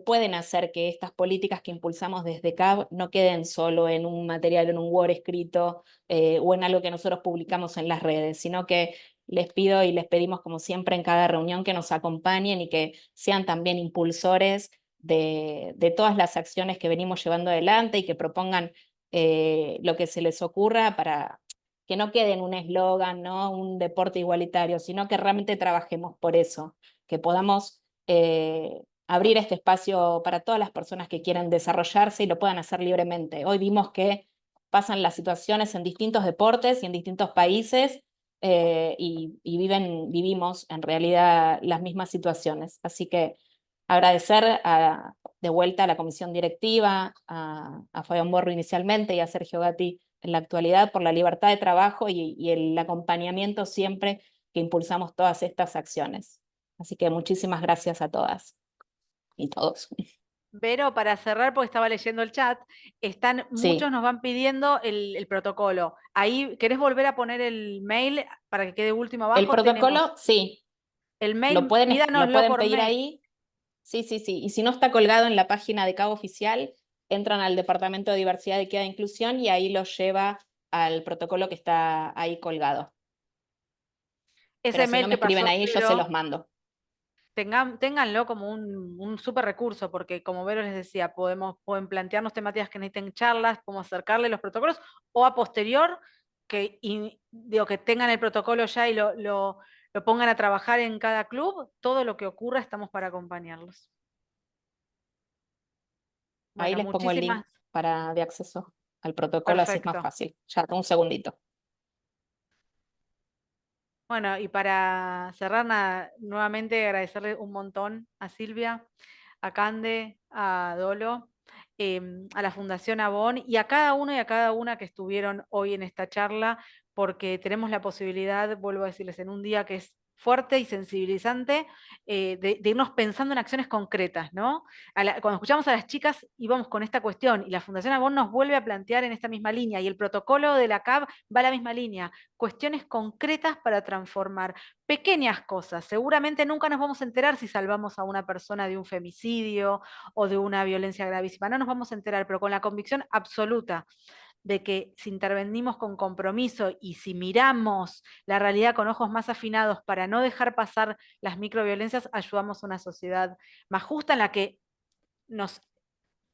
S2: pueden hacer que estas políticas que impulsamos desde CAB no queden solo en un material, en un Word escrito o en algo que nosotros publicamos en las redes, sino que les pido y les pedimos como siempre en cada reunión que nos acompañen y que sean también impulsores de todas las acciones que venimos llevando adelante y que propongan lo que se les ocurra para que no quede en un eslogan, ¿no? Un deporte igualitario, sino que realmente trabajemos por eso, que podamos abrir este espacio para todas las personas que quieren desarrollarse y lo puedan hacer libremente. Hoy vimos que pasan las situaciones en distintos deportes y en distintos países y vivimos en realidad las mismas situaciones. Así que agradecer de vuelta a la comisión directiva, a Fabián Borro inicialmente y a Sergio Gatti en la actualidad por la libertad de trabajo y el acompañamiento siempre que impulsamos todas estas acciones. Así que muchísimas gracias a todas y todos.
S10: Vero, para cerrar, porque estaba leyendo el chat, muchos
S2: Sí,
S10: nos van pidiendo el protocolo. Ahí, ¿querés volver a poner el mail para que quede último
S2: el
S10: abajo? Tenemos
S2: protocolo, sí,
S10: el
S2: lo
S10: mail,
S2: lo
S10: pídanoslo
S2: pueden
S10: por
S2: pedir
S10: mail.
S2: ahí. Sí, sí, sí. Y si no está colgado en la página de Cabo Oficial, entran al Departamento de Diversidad, Equidad e Inclusión y ahí los lleva al protocolo que está ahí colgado.
S10: Ese
S2: Pero si no
S10: mail
S2: me
S10: que
S2: escriben
S10: pasó,
S2: ahí, yo se
S10: Vero,
S2: los mando.
S10: ténganlo como un súper recurso, porque como Vero les decía, pueden plantearnos temáticas que necesiten charlas, podemos acercarle los protocolos, o a posterior, digo, que tengan el protocolo ya y lo pongan a trabajar en cada club, todo lo que ocurra estamos para acompañarlos.
S2: Ahí
S10: Bueno,
S2: les pongo el link
S10: muchísimas,
S2: de acceso al protocolo, así es más
S10: perfecto.
S2: fácil. Ya, un segundito.
S10: Bueno, y para cerrar, nuevamente agradecerle un montón a Silvia, a Cande, a Dolo, a la Fundación Avon y a cada uno y a cada una que estuvieron hoy en esta charla, porque tenemos la posibilidad, vuelvo a decirles, en un día que es fuerte y sensibilizante, de irnos pensando en acciones concretas, ¿no? Cuando escuchamos a las chicas íbamos con esta cuestión y la Fundación Avon nos vuelve a plantear en esta misma línea y el protocolo de la CAB va a la misma línea, cuestiones concretas para transformar pequeñas cosas. Seguramente nunca nos vamos a enterar si salvamos a una persona de un femicidio o de una violencia gravísima, no nos vamos a enterar, pero con la convicción absoluta de que si intervenimos con compromiso y si miramos la realidad con ojos más afinados para no dejar pasar las microviolencias, ayudamos a una sociedad más justa en la que nos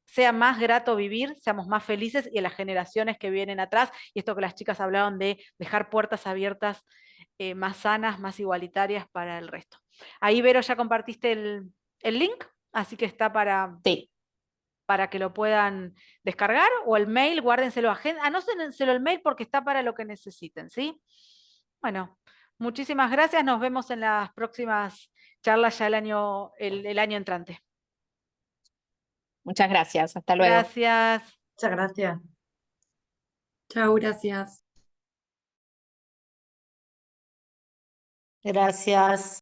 S10: sea más grato vivir, seamos más felices y en las generaciones que vienen atrás, y esto que las chicas hablaban de dejar puertas abiertas más sanas, más igualitarias para el resto. Ahí, Vero, ya compartiste el link, así que está
S2: Sí,
S10: para que lo puedan descargar, o el mail, guárdenselo a agenda, anótenselo el mail porque está para lo que necesiten, ¿sí? Bueno, muchísimas gracias, nos vemos en las próximas charlas ya el año entrante.
S2: muchas gracias. Hasta luego.
S10: Gracias.
S7: Muchas gracias.
S6: Chao, gracias.
S4: Gracias.